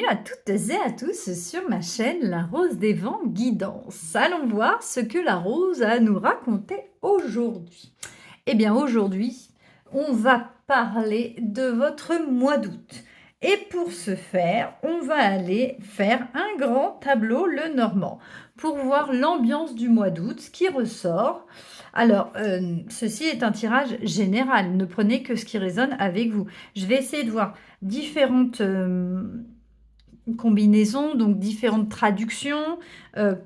à toutes et à tous sur ma chaîne La Rose des Vents Guidance. Allons voir ce que la rose a à nous raconter aujourd'hui. Eh bien aujourd'hui, on va parler de votre mois d'août. Et pour ce faire, on va aller faire un grand tableau le normand pour voir l'ambiance du mois d'août, ce qui ressort. Alors, ceci est un tirage général, ne prenez que ce qui résonne avec vous. Je vais essayer de voir différentes combinaisons, donc différentes traductions,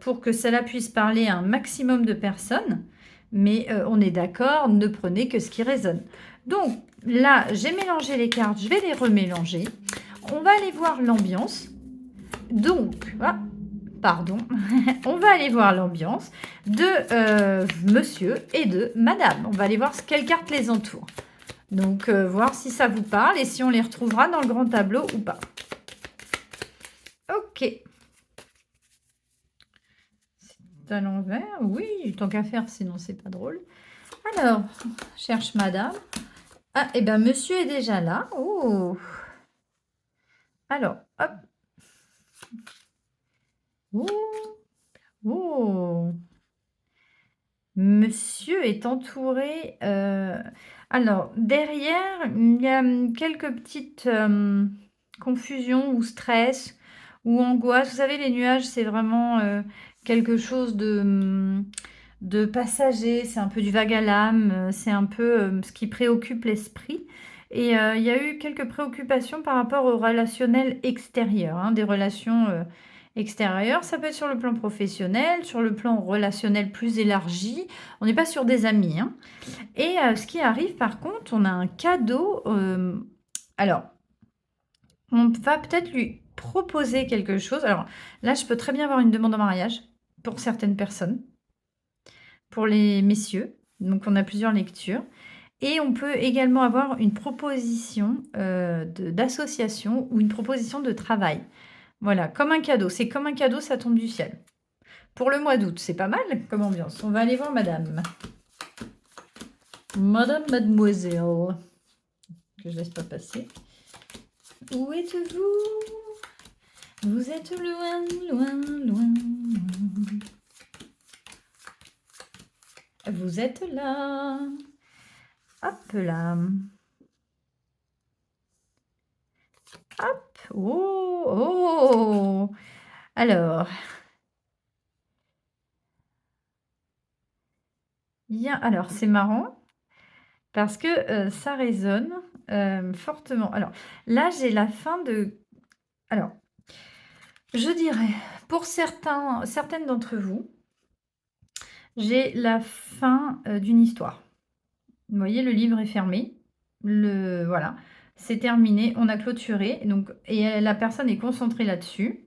pour que cela puisse parler à un maximum de personnes. Mais on est d'accord, ne prenez que ce qui résonne. Donc là, j'ai mélangé les cartes, je vais les remélanger. On va aller voir l'ambiance. Donc, pardon, on va aller voir l'ambiance de monsieur et de madame. On va aller voir quelles cartes les entourent. Donc, voir si ça vous parle et si on les retrouvera dans le grand tableau ou pas. Ok. C'est à l'envers. Oui, tant qu'à faire, sinon c'est pas drôle. Alors, cherche madame. Ah, et bien monsieur est déjà là. Oh. Alors, hop. Oh. Oh. Monsieur est entouré. Alors, derrière, il y a quelques petites confusions ou stress ou angoisse. Vous savez, les nuages, c'est vraiment quelque chose de passager. C'est un peu du vague à l'âme. C'est un peu ce qui préoccupe l'esprit. Et il y a eu quelques préoccupations par rapport au relationnel extérieur, hein, des relations extérieures. Ça peut être sur le plan professionnel, sur le plan relationnel plus élargi. On n'est pas sur des amis, hein. Et ce qui arrive, par contre, on a un cadeau. Alors, on va peut-être lui proposer quelque chose. Alors là, je peux très bien avoir une demande en mariage pour certaines personnes, pour les messieurs. Donc, on a plusieurs lectures. Et on peut également avoir une proposition d'association ou une proposition de travail. Voilà, comme un cadeau. C'est comme un cadeau, ça tombe du ciel. Pour le mois d'août, c'est pas mal comme ambiance. On va aller voir madame. Madame, mademoiselle. Que je laisse pas passer. Où êtes-vous? Vous êtes loin, loin, loin. Vous êtes là. Hop là. Hop. Oh, oh. Alors. Alors, c'est marrant. Parce que ça résonne fortement. Alors, là, j'ai la fin de... Alors, je dirais, pour certaines d'entre vous, j'ai la fin d'une histoire. Vous voyez, le livre est fermé. Voilà, c'est terminé. On a clôturé. Donc, et la personne est concentrée là-dessus.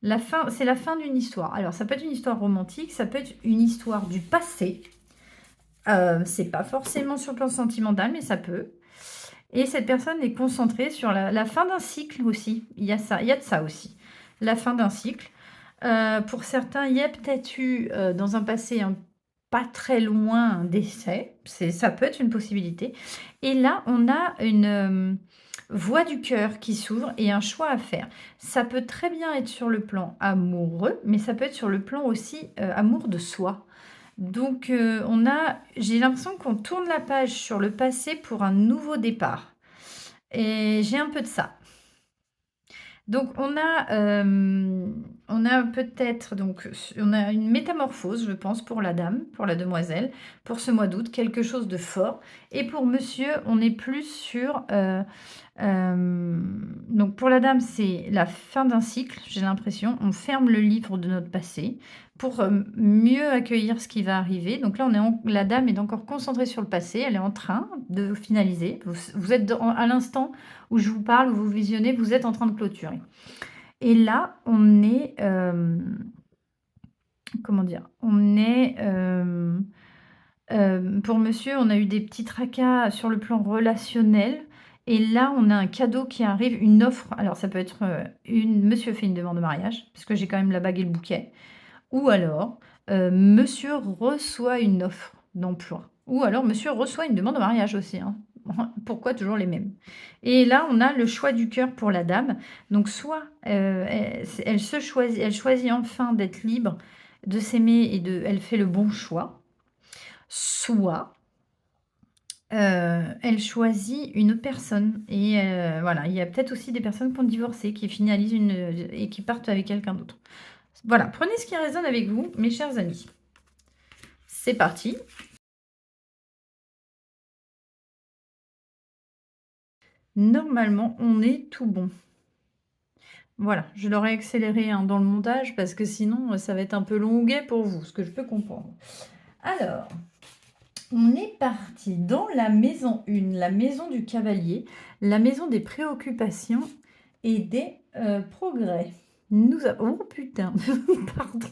La fin, c'est la fin d'une histoire. Alors, ça peut être une histoire romantique, ça peut être une histoire du passé. C'est pas forcément sur le plan sentimental, mais ça peut. Et cette personne est concentrée sur la fin d'un cycle aussi. Il y a de ça aussi. La fin d'un cycle. Pour certains, il y a peut-être eu dans un passé pas très loin un décès. Ça peut être une possibilité. Et là, on a une voie du cœur qui s'ouvre et un choix à faire. Ça peut très bien être sur le plan amoureux, mais ça peut être sur le plan aussi amour de soi. Donc, j'ai l'impression qu'on tourne la page sur le passé pour un nouveau départ. Et j'ai un peu de ça. Donc, on a peut-être, donc, on a une métamorphose, je pense, pour la dame, pour la demoiselle, pour ce mois d'août, quelque chose de fort. Et pour monsieur, on est plus sur... donc, pour la dame, c'est la fin d'un cycle, j'ai l'impression. On ferme le livre de notre passé pour mieux accueillir ce qui va arriver. Donc là, la dame est encore concentrée sur le passé. Elle est en train de finaliser. Vous êtes à l'instant où je vous parle, où vous visionnez, vous êtes en train de clôturer. Et là, on est... comment dire? On est... pour monsieur, on a eu des petits tracas sur le plan relationnel. Et là, on a un cadeau qui arrive, une offre. Alors, ça peut être monsieur fait une demande de mariage, parce que j'ai quand même la bague et le bouquet. Ou alors, monsieur reçoit une offre d'emploi. Ou alors, monsieur reçoit une demande de mariage aussi, hein. Pourquoi toujours les mêmes? Et là, on a le choix du cœur pour la dame. Donc soit, elle choisit enfin d'être libre, de s'aimer et elle fait le bon choix. Soit, elle choisit une autre personne et voilà, il y a peut-être aussi des personnes qui ont divorcé, qui finalisent et qui partent avec quelqu'un d'autre. Voilà, prenez ce qui résonne avec vous, mes chers amis. C'est parti. Normalement, on est tout bon. Voilà, je l'aurais accéléré, hein, dans le montage parce que sinon, ça va être un peu longuet pour vous, ce que je peux comprendre. Alors, on est parti dans la maison 1, la maison du cavalier, la maison des préoccupations et des progrès. Oh putain, pardon.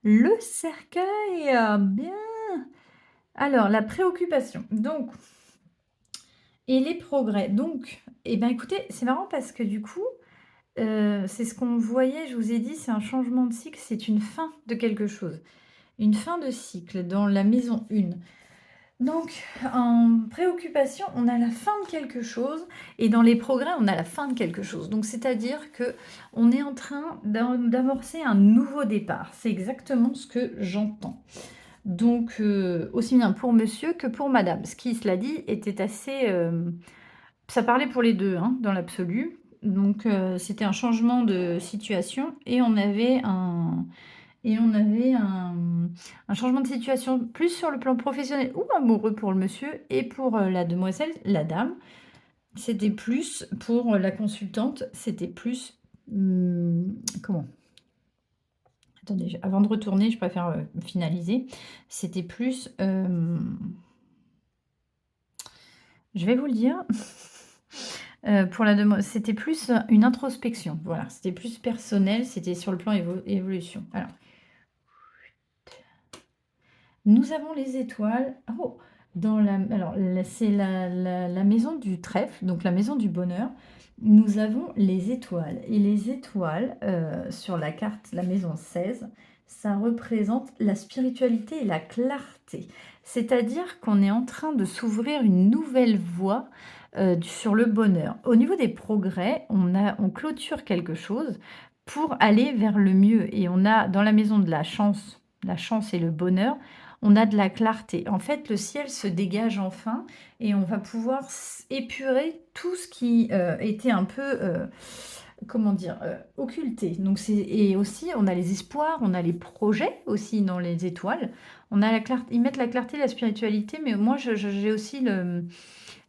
Le cercueil, bien. Alors, la préoccupation. Donc, et les progrès. Donc, eh ben, écoutez, c'est marrant parce que du coup, c'est ce qu'on voyait, je vous ai dit, c'est un changement de cycle, c'est une fin de quelque chose. Une fin de cycle dans la maison 1. Donc, en préoccupation, on a la fin de quelque chose et dans les progrès, on a la fin de quelque chose. Donc, c'est-à-dire que on est en train d'amorcer un nouveau départ. C'est exactement ce que j'entends. Donc, aussi bien pour monsieur que pour madame. Ce qui, cela dit, était assez... ça parlait pour les deux, hein, dans l'absolu. Donc, c'était un changement de situation et on avait un changement de situation plus sur le plan professionnel ou amoureux pour le monsieur et pour la demoiselle, la dame. C'était plus pour la consultante, c'était plus... comment? Attendez, avant de retourner, je préfère finaliser. C'était plus... je vais vous le dire. Pour la demande, c'était plus une introspection. Voilà, c'était plus personnel, c'était sur le plan évolution. Alors, nous avons les étoiles. Oh, alors, c'est la maison du trèfle, donc la maison du bonheur. Nous avons les étoiles. Et les étoiles, sur la carte, la maison 16, ça représente la spiritualité et la clarté. C'est-à-dire qu'on est en train de s'ouvrir une nouvelle voie sur le bonheur. Au niveau des progrès, on clôture quelque chose pour aller vers le mieux. Et on a dans la maison de la chance et le bonheur, on a de la clarté. En fait, le ciel se dégage enfin et on va pouvoir épurer tout ce qui était un peu, comment dire, occulté. Donc et aussi, on a les espoirs, on a les projets aussi dans les étoiles. On a la clarté, ils mettent la clarté, la spiritualité, mais moi, j'ai aussi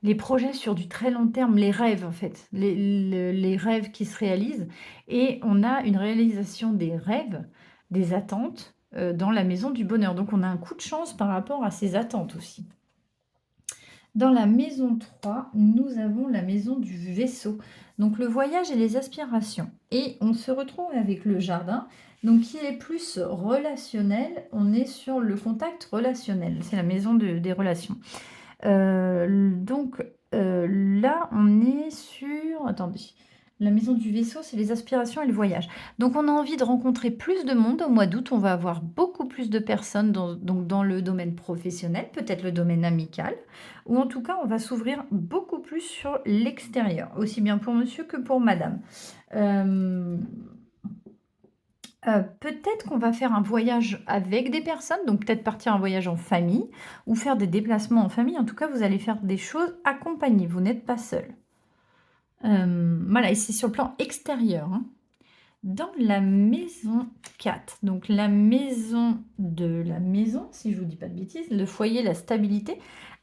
les projets sur du très long terme, les rêves en fait, les rêves qui se réalisent. Et on a une réalisation des rêves, des attentes dans la maison du bonheur. Donc on a un coup de chance par rapport à ces attentes aussi. Dans la maison 3, nous avons la maison du vaisseau. Donc le voyage et les aspirations. Et on se retrouve avec le jardin, donc qui est plus relationnel. On est sur le contact relationnel. C'est la maison des relations. Donc là, on est sur... Attendez. La maison du vaisseau, c'est les aspirations et le voyage. Donc on a envie de rencontrer plus de monde au mois d'août. On va avoir beaucoup plus de personnes donc dans le domaine professionnel, peut-être le domaine amical. Ou en tout cas, on va s'ouvrir beaucoup plus sur l'extérieur, aussi bien pour monsieur que pour madame. Peut-être qu'on va faire un voyage avec des personnes, donc peut-être partir en voyage en famille ou faire des déplacements en famille. En tout cas, vous allez faire des choses accompagnées, vous n'êtes pas seul. Voilà, et c'est sur le plan extérieur, hein. Dans la maison 4, donc la maison de la maison, si je vous dis pas de bêtises, le foyer, la stabilité.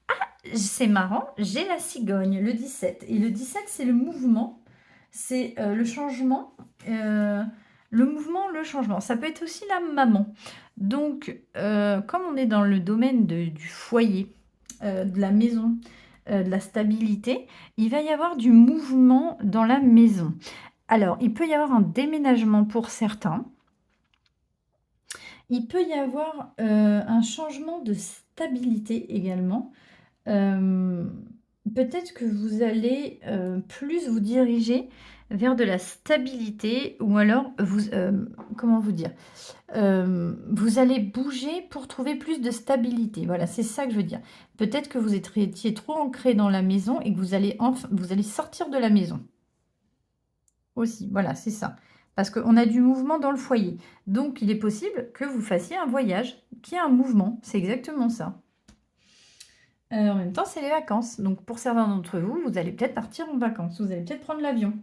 Ah, c'est marrant, j'ai la cigogne, le 17. Et le 17, c'est le mouvement, c'est le changement. Le mouvement, le changement. Ça peut être aussi la maman. Donc, comme on est dans le domaine du foyer, de la maison, de la stabilité, il va y avoir du mouvement dans la maison. Alors, il peut y avoir un déménagement pour certains. Il peut y avoir un changement de stabilité également. peut-être que vous allez, plus vous diriger vers de la stabilité ou alors comment vous dire? Vous allez bouger pour trouver plus de stabilité. Voilà, c'est ça que je veux dire. Peut-être que vous étiez trop ancré dans la maison et que vous allez sortir de la maison aussi. Voilà, c'est ça. Parce qu'on a du mouvement dans le foyer. Donc, il est possible que vous fassiez un voyage qui a un mouvement. C'est exactement ça. En même temps, c'est les vacances. Donc, pour certains d'entre vous, vous allez peut-être partir en vacances. Vous allez peut-être prendre l'avion.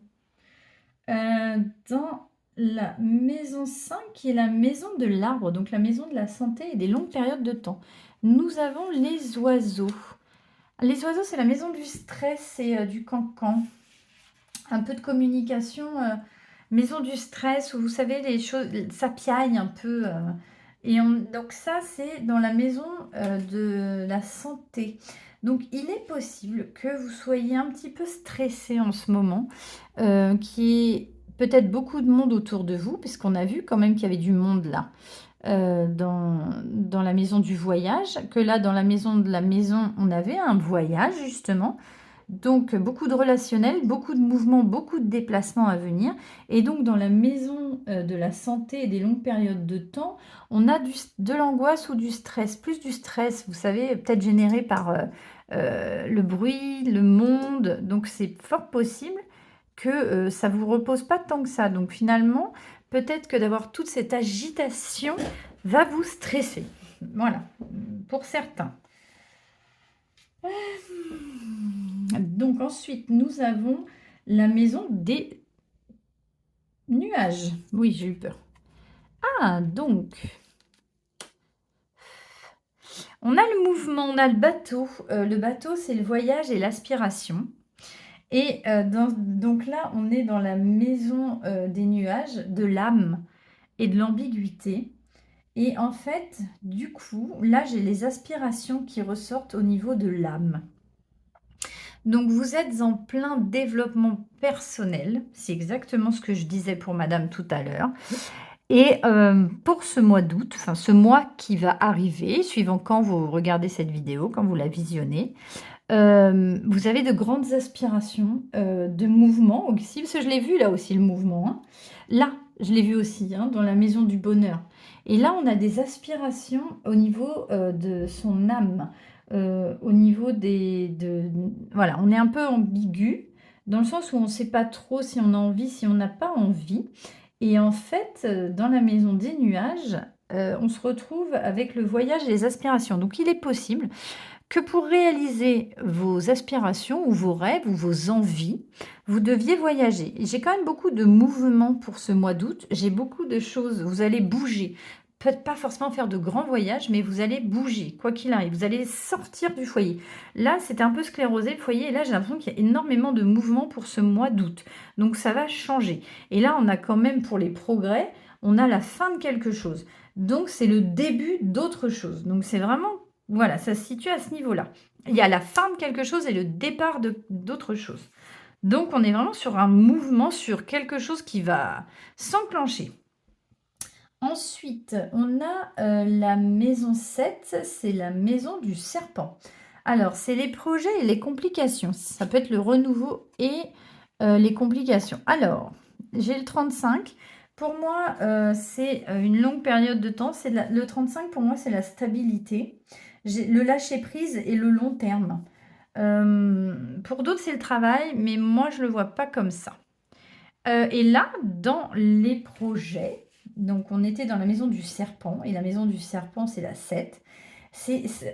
Dans la maison 5, qui est la maison de l'arbre, donc la maison de la santé et des longues périodes de temps. Nous avons les oiseaux. Les oiseaux, c'est la maison du stress et du cancan. Un peu de communication, maison du stress, où vous savez, les choses, ça piaille un peu. Donc ça, c'est dans la maison de la santé. Donc, il est possible que vous soyez un petit peu stressé en ce moment, qu'il y ait peut-être beaucoup de monde autour de vous, puisqu'on a vu quand même qu'il y avait du monde là, dans la maison du voyage, que là, dans la maison de la maison, on avait un voyage justement. Donc, beaucoup de relationnel, beaucoup de mouvements, beaucoup de déplacements à venir. Et donc, dans la maison de la santé et des longues périodes de temps, on a de l'angoisse ou du stress, plus du stress, vous savez, peut-être généré par le bruit, le monde. Donc, c'est fort possible que ça ne vous repose pas tant que ça. Donc, finalement, peut-être que d'avoir toute cette agitation va vous stresser. Voilà, pour certains. Donc ensuite, nous avons la maison des nuages. Oui, j'ai eu peur. Ah, donc, on a le mouvement, on a le bateau. Le bateau, c'est le voyage et l'aspiration. Et donc là, on est dans la maison des nuages, de l'âme et de l'ambiguïté. Et en fait, du coup, là, j'ai les aspirations qui ressortent au niveau de l'âme. Donc, vous êtes en plein développement personnel. C'est exactement ce que je disais pour madame tout à l'heure. Et pour ce mois d'août, enfin ce mois qui va arriver, suivant quand vous regardez cette vidéo, quand vous la visionnez, vous avez de grandes aspirations, de mouvement aussi, parce que je l'ai vu là aussi le mouvement, hein. Là, je l'ai vu aussi, hein, dans la maison du bonheur. Et là, on a des aspirations au niveau, de son âme, au niveau voilà, on est un peu ambigu, dans le sens où on ne sait pas trop si on a envie, si on n'a pas envie. Et en fait, dans la maison des nuages, on se retrouve avec le voyage et les aspirations. Donc il est possible que pour réaliser vos aspirations ou vos rêves ou vos envies, vous deviez voyager. Et j'ai quand même beaucoup de mouvements pour ce mois d'août. J'ai beaucoup de choses. Vous allez bouger. Peut-être pas forcément faire de grands voyages, mais vous allez bouger, quoi qu'il arrive. Vous allez sortir du foyer. Là, c'était un peu sclérosé le foyer. Et là, j'ai l'impression qu'il y a énormément de mouvements pour ce mois d'août. Donc, ça va changer. Et là, on a quand même pour les progrès, on a la fin de quelque chose. Donc, c'est le début d'autre chose. Donc, c'est vraiment, voilà, ça se situe à ce niveau-là. Il y a la fin de quelque chose et le départ d'autre chose. Donc, on est vraiment sur un mouvement, sur quelque chose qui va s'enclencher. Ensuite, on a la maison 7, c'est la maison du serpent. Alors, c'est les projets et les complications. Ça peut être le renouveau et les complications. Alors, j'ai le 35. Pour moi, c'est une longue période de temps. Le 35, pour moi, c'est la stabilité. J'ai le lâcher-prise et le long terme. Pour d'autres, c'est le travail, mais moi, je ne le vois pas comme ça. Et là, dans les projets, donc on était dans la maison du serpent, et la maison du serpent, c'est la 7.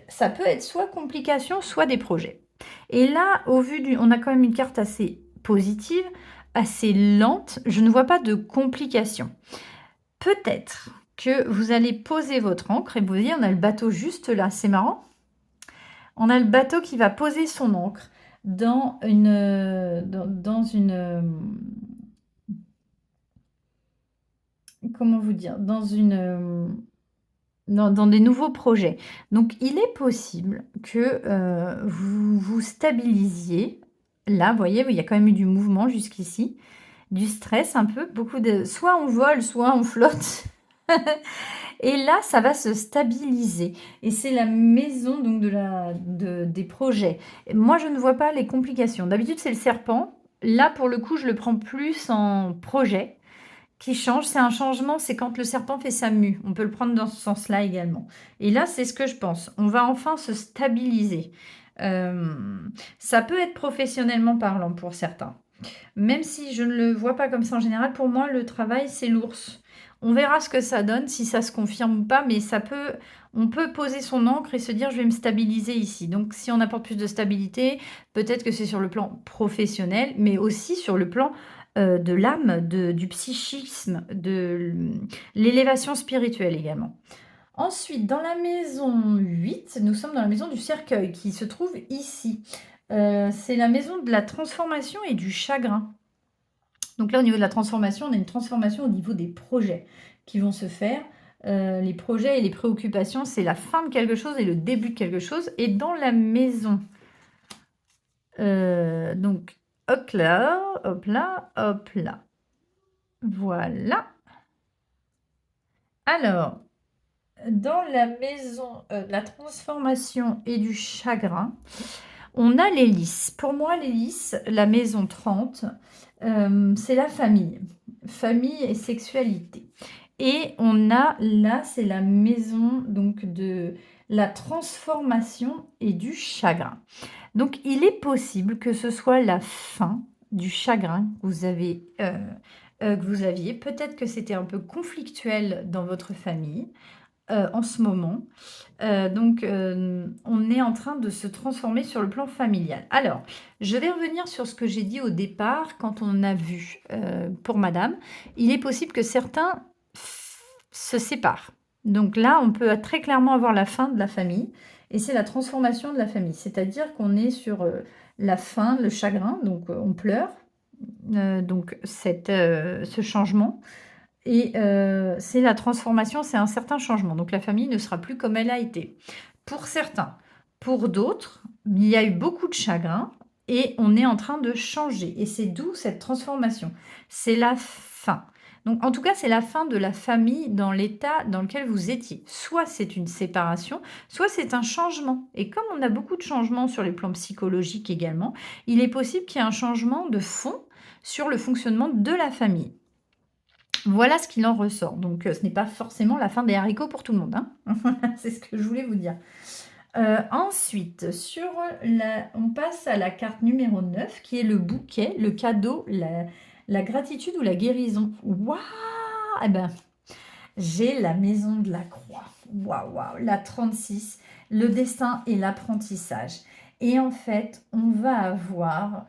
Ça peut être soit complication, soit des projets. Et là, on a quand même une carte assez positive, assez lente. Je ne vois pas de complications. Peut-être que vous allez poser votre ancre et vous voyez, on a le bateau juste là. C'est marrant. On a le bateau qui va poser son ancre dans comment vous dire, dans des nouveaux projets. Donc, il est possible que vous vous stabilisiez. Là, vous voyez, il y a quand même eu du mouvement jusqu'ici, du stress un peu, soit on vole, soit on flotte. Et là, ça va se stabiliser. Et c'est la maison donc des projets. Et moi, je ne vois pas les complications. D'habitude, c'est le serpent. Là, pour le coup, je le prends plus en projet qui change. C'est un changement, c'est quand le serpent fait sa mue. On peut le prendre dans ce sens-là également. Et là, c'est ce que je pense. On va enfin se stabiliser. Euh, Ça peut être professionnellement parlant pour certains. Même si je ne le vois pas comme ça en général, pour moi, le travail, c'est l'ours. On verra ce que ça donne, si ça se confirme ou pas, mais on peut poser son encre et se dire, je vais me stabiliser ici. Donc, si on apporte plus de stabilité, peut-être que c'est sur le plan professionnel, mais aussi sur le plan de l'âme, du psychisme, de l'élévation spirituelle également. Ensuite, dans la maison 8, nous sommes dans la maison du cercueil qui se trouve ici. C'est la maison de la transformation et du chagrin. Donc là, au niveau de la transformation, on a une transformation au niveau des projets qui vont se faire. Les projets et les préoccupations, c'est la fin de quelque chose et le début de quelque chose. Et dans la maison, donc, hop là, hop là, hop là. Voilà. Alors, dans la maison de la transformation et du chagrin, on a l'hélice. Pour moi, l'hélice, la maison 30, c'est la famille. Famille et sexualité. Et on a là, c'est la maison donc de la transformation et du chagrin. Donc, il est possible que ce soit la fin du chagrin que vous aviez. Peut-être que c'était un peu conflictuel dans votre famille en ce moment. On est en train de se transformer sur le plan familial. Alors, je vais revenir sur ce que j'ai dit au départ quand on a vu pour madame. Il est possible que certains se séparent. Donc là, on peut très clairement avoir la fin de la famille et c'est la transformation de la famille. C'est-à-dire qu'on est sur la fin, le chagrin, donc on pleure, ce changement. Et c'est la transformation, c'est un certain changement. Donc la famille ne sera plus comme elle a été. Pour certains. Pour d'autres, il y a eu beaucoup de chagrin et on est en train de changer. Et c'est d'où cette transformation. C'est la fin. Donc en tout cas, c'est la fin de la famille dans l'état dans lequel vous étiez. Soit c'est une séparation, soit c'est un changement. Et comme on a beaucoup de changements sur les plans psychologiques également, il est possible qu'il y ait un changement de fond sur le fonctionnement de la famille. Voilà ce qu'il en ressort. Donc, ce n'est pas forcément la fin des haricots pour tout le monde, hein. C'est ce que je voulais vous dire. Ensuite, on passe à la carte numéro 9, qui est le bouquet, le cadeau, la gratitude ou la guérison. Waouh! Eh ben, j'ai la maison de la croix. Waouh, waouh, la 36, le destin et l'apprentissage. Et en fait, on va avoir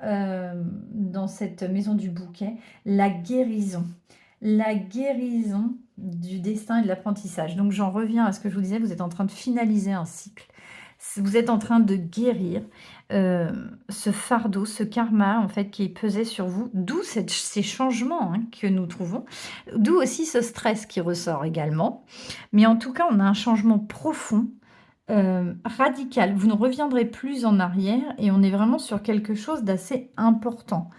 dans cette maison du bouquet la guérison. La guérison du destin et de l'apprentissage. Donc j'en reviens à ce que je vous disais, vous êtes en train de finaliser un cycle. Vous êtes en train de guérir ce fardeau, ce karma en fait qui pesait sur vous, d'où ces changements que nous trouvons, d'où aussi ce stress qui ressort également. Mais en tout cas, on a un changement profond, radical. Vous ne reviendrez plus en arrière et on est vraiment sur quelque chose d'assez important.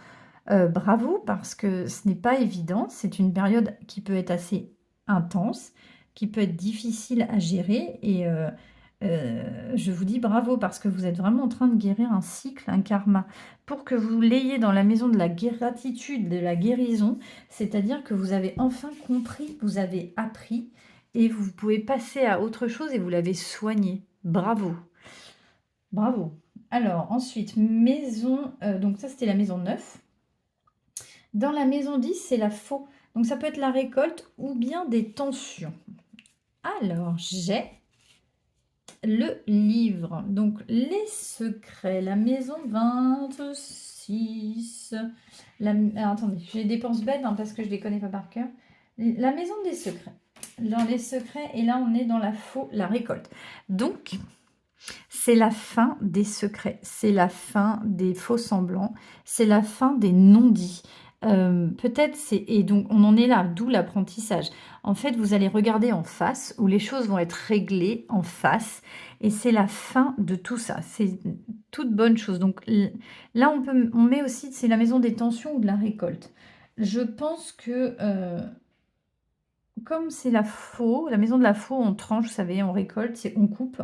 Bravo parce que ce n'est pas évident. C'est une période qui peut être assez intense, qui peut être difficile à gérer et je vous dis bravo parce que vous êtes vraiment en train de guérir un cycle, un karma. Pour que vous l'ayez dans la maison de la gratitude, de la guérison, c'est-à-dire que vous avez enfin compris, vous avez appris et vous pouvez passer à autre chose et vous l'avez soigné. Bravo. Bravo. Alors ensuite, maison, donc ça c'était la maison 9. Dans la maison 10, c'est la faux. Donc ça peut être la récolte ou bien des tensions. Alors, j'ai le livre. Donc, les secrets. La maison 26. Alors, attendez, j'ai des dépenses bêtes parce que je ne les connais pas par cœur. La maison des secrets. Dans les secrets, et là, on est dans la faux, la récolte. Donc, c'est la fin des secrets. C'est la fin des faux semblants. C'est la fin des non-dits. Peut-être et donc on en est là, d'où l'apprentissage. En fait, vous allez regarder en face où les choses vont être réglées en face et c'est la fin de tout ça. C'est toute bonne chose. Donc là, on met aussi, c'est la maison des tensions ou de la récolte. Je pense que comme c'est la faux, la maison de la faux, on tranche, vous savez, on récolte, c'est on coupe.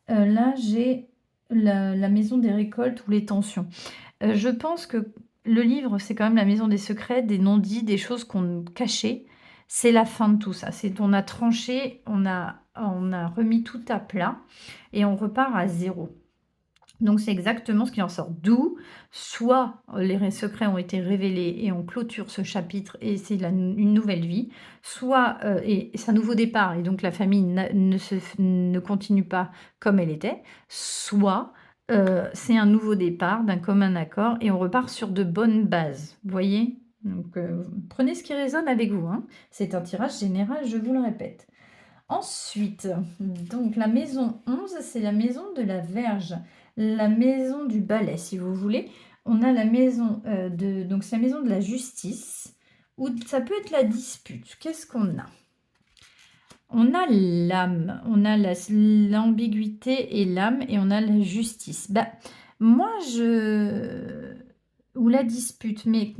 Là, j'ai la maison des récoltes ou les tensions. Je pense que le livre, c'est quand même la maison des secrets, des non-dits, des choses qu'on cachait. C'est la fin de tout ça. C'est on a tranché, on a remis tout à plat et on repart à zéro. Donc c'est exactement ce qui en sort. D'où, soit les secrets ont été révélés et on clôture ce chapitre et c'est une nouvelle vie, soit et c'est un nouveau départ et donc la famille ne continue pas comme elle était, soit c'est un nouveau départ d'un commun accord et on repart sur de bonnes bases. Vous voyez? Donc prenez ce qui résonne avec vous, hein. C'est un tirage général, je vous le répète. Ensuite, donc la maison 11, c'est la maison de la Vierge, la maison du balai, si vous voulez. On a la maison donc c'est la maison de la justice, ou ça peut être la dispute. Qu'est-ce qu'on a? On a l'âme, on a l'ambiguïté et l'âme, et on a la justice. Bah, moi, ou la dispute, mais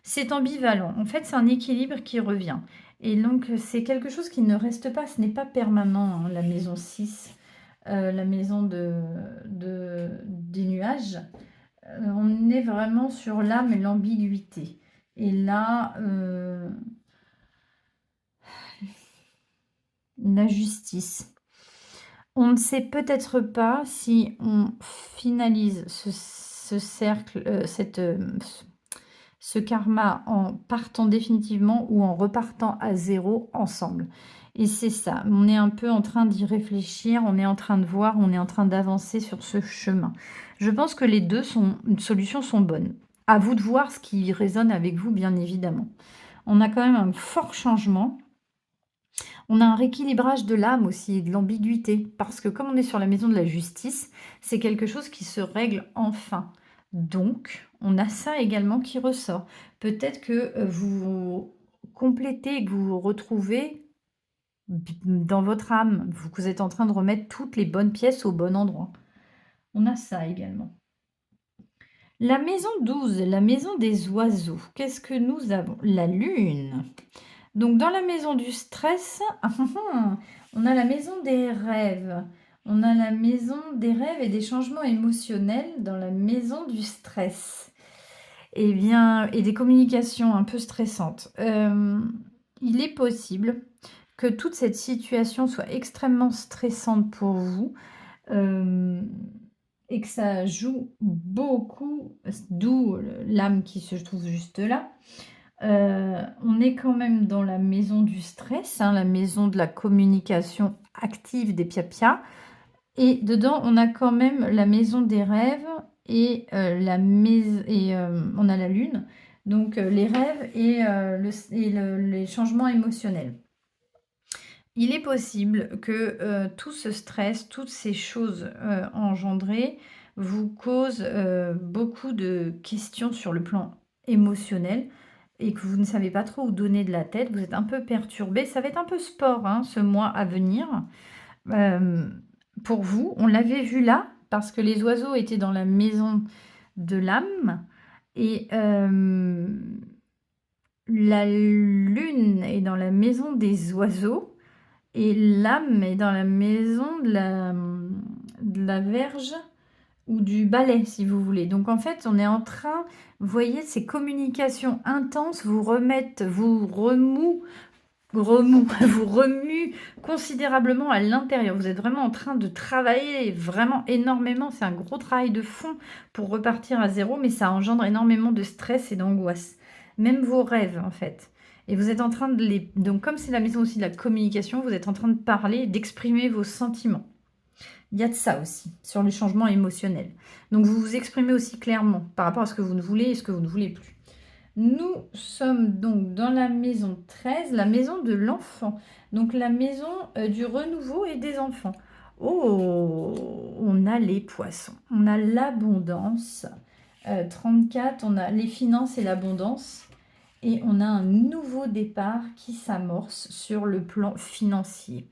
c'est ambivalent. En fait, c'est un équilibre qui revient. Et donc, c'est quelque chose qui ne reste pas, ce n'est pas permanent, hein, la maison 6, la maison des nuages. On est vraiment sur l'âme et l'ambiguïté. Et là, la justice. On ne sait peut-être pas si on finalise ce cercle, ce karma en partant définitivement ou en repartant à zéro ensemble. Et c'est ça, on est un peu en train d'y réfléchir, on est en train de voir, on est en train d'avancer sur ce chemin. Je pense que les deux solutions sont bonnes. À vous de voir ce qui résonne avec vous, bien évidemment. On a quand même un fort changement. On a un rééquilibrage de l'âme aussi et de l'ambiguïté, parce que comme on est sur la maison de la justice, c'est quelque chose qui se règle enfin. Donc, on a ça également qui ressort. Peut-être que vous vous complétez, que vous vous retrouvez dans votre âme. Vous êtes en train de remettre toutes les bonnes pièces au bon endroit. On a ça également. La maison 12, la maison des oiseaux. Qu'est-ce que nous avons? La lune. Donc, dans la maison du stress, on a la maison des rêves. On a la maison des rêves et des changements émotionnels dans la maison du stress. Eh bien, et des communications un peu stressantes. Il est possible que toute cette situation soit extrêmement stressante pour vous et que ça joue beaucoup, d'où l'âme qui se trouve juste là. On est quand même dans la maison du stress, hein, la maison de la communication active des piapias. Et dedans, on a quand même la maison des rêves et, on a la lune. Donc les rêves et, les changements émotionnels. Il est possible que tout ce stress, toutes ces choses engendrées vous causent beaucoup de questions sur le plan émotionnel et que vous ne savez pas trop où donner de la tête, vous êtes un peu perturbé. Ça va être un peu sport, hein, ce mois à venir. Pour vous, on l'avait vu là, parce que les oiseaux étaient dans la maison de l'âme, et la lune est dans la maison des oiseaux, et l'âme est dans la maison de la verge ou du balai, si vous voulez. Donc en fait, on est en train, vous voyez, ces communications intenses vous remettent, vous vous remuent considérablement à l'intérieur. Vous êtes vraiment en train de travailler vraiment énormément. C'est un gros travail de fond pour repartir à zéro, mais ça engendre énormément de stress et d'angoisse. Même vos rêves, en fait. Et vous êtes en train de les... Donc comme c'est la maison aussi de la communication, vous êtes en train de parler, d'exprimer vos sentiments. Il y a de ça aussi, sur le changement émotionnel. Donc vous vous exprimez aussi clairement par rapport à ce que vous ne voulez et ce que vous ne voulez plus. Nous sommes donc dans la maison 13, la maison de l'enfant. Donc la maison du renouveau et des enfants. Oh, on a les poissons, on a l'abondance. 34, on a les finances et l'abondance. Et on a un nouveau départ qui s'amorce sur le plan financier.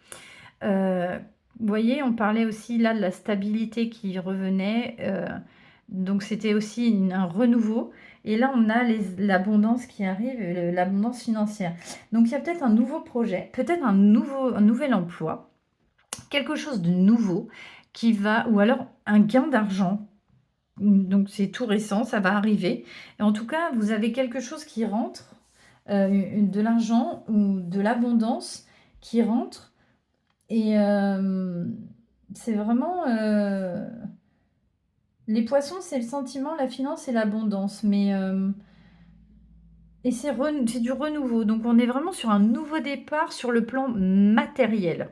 Vous voyez, on parlait aussi là de la stabilité qui revenait. Donc c'était aussi un renouveau. Et là, on a l'abondance qui arrive, l'abondance financière. Donc il y a peut-être un nouveau projet, peut-être un nouvel emploi, quelque chose de nouveau qui va, ou alors un gain d'argent. Donc c'est tout récent, ça va arriver. Et en tout cas, vous avez quelque chose qui rentre, de l'argent ou de l'abondance qui rentre. Et c'est vraiment... les poissons, c'est le sentiment, la finance et l'abondance. Mais... et c'est du renouveau. Donc on est vraiment sur un nouveau départ sur le plan matériel.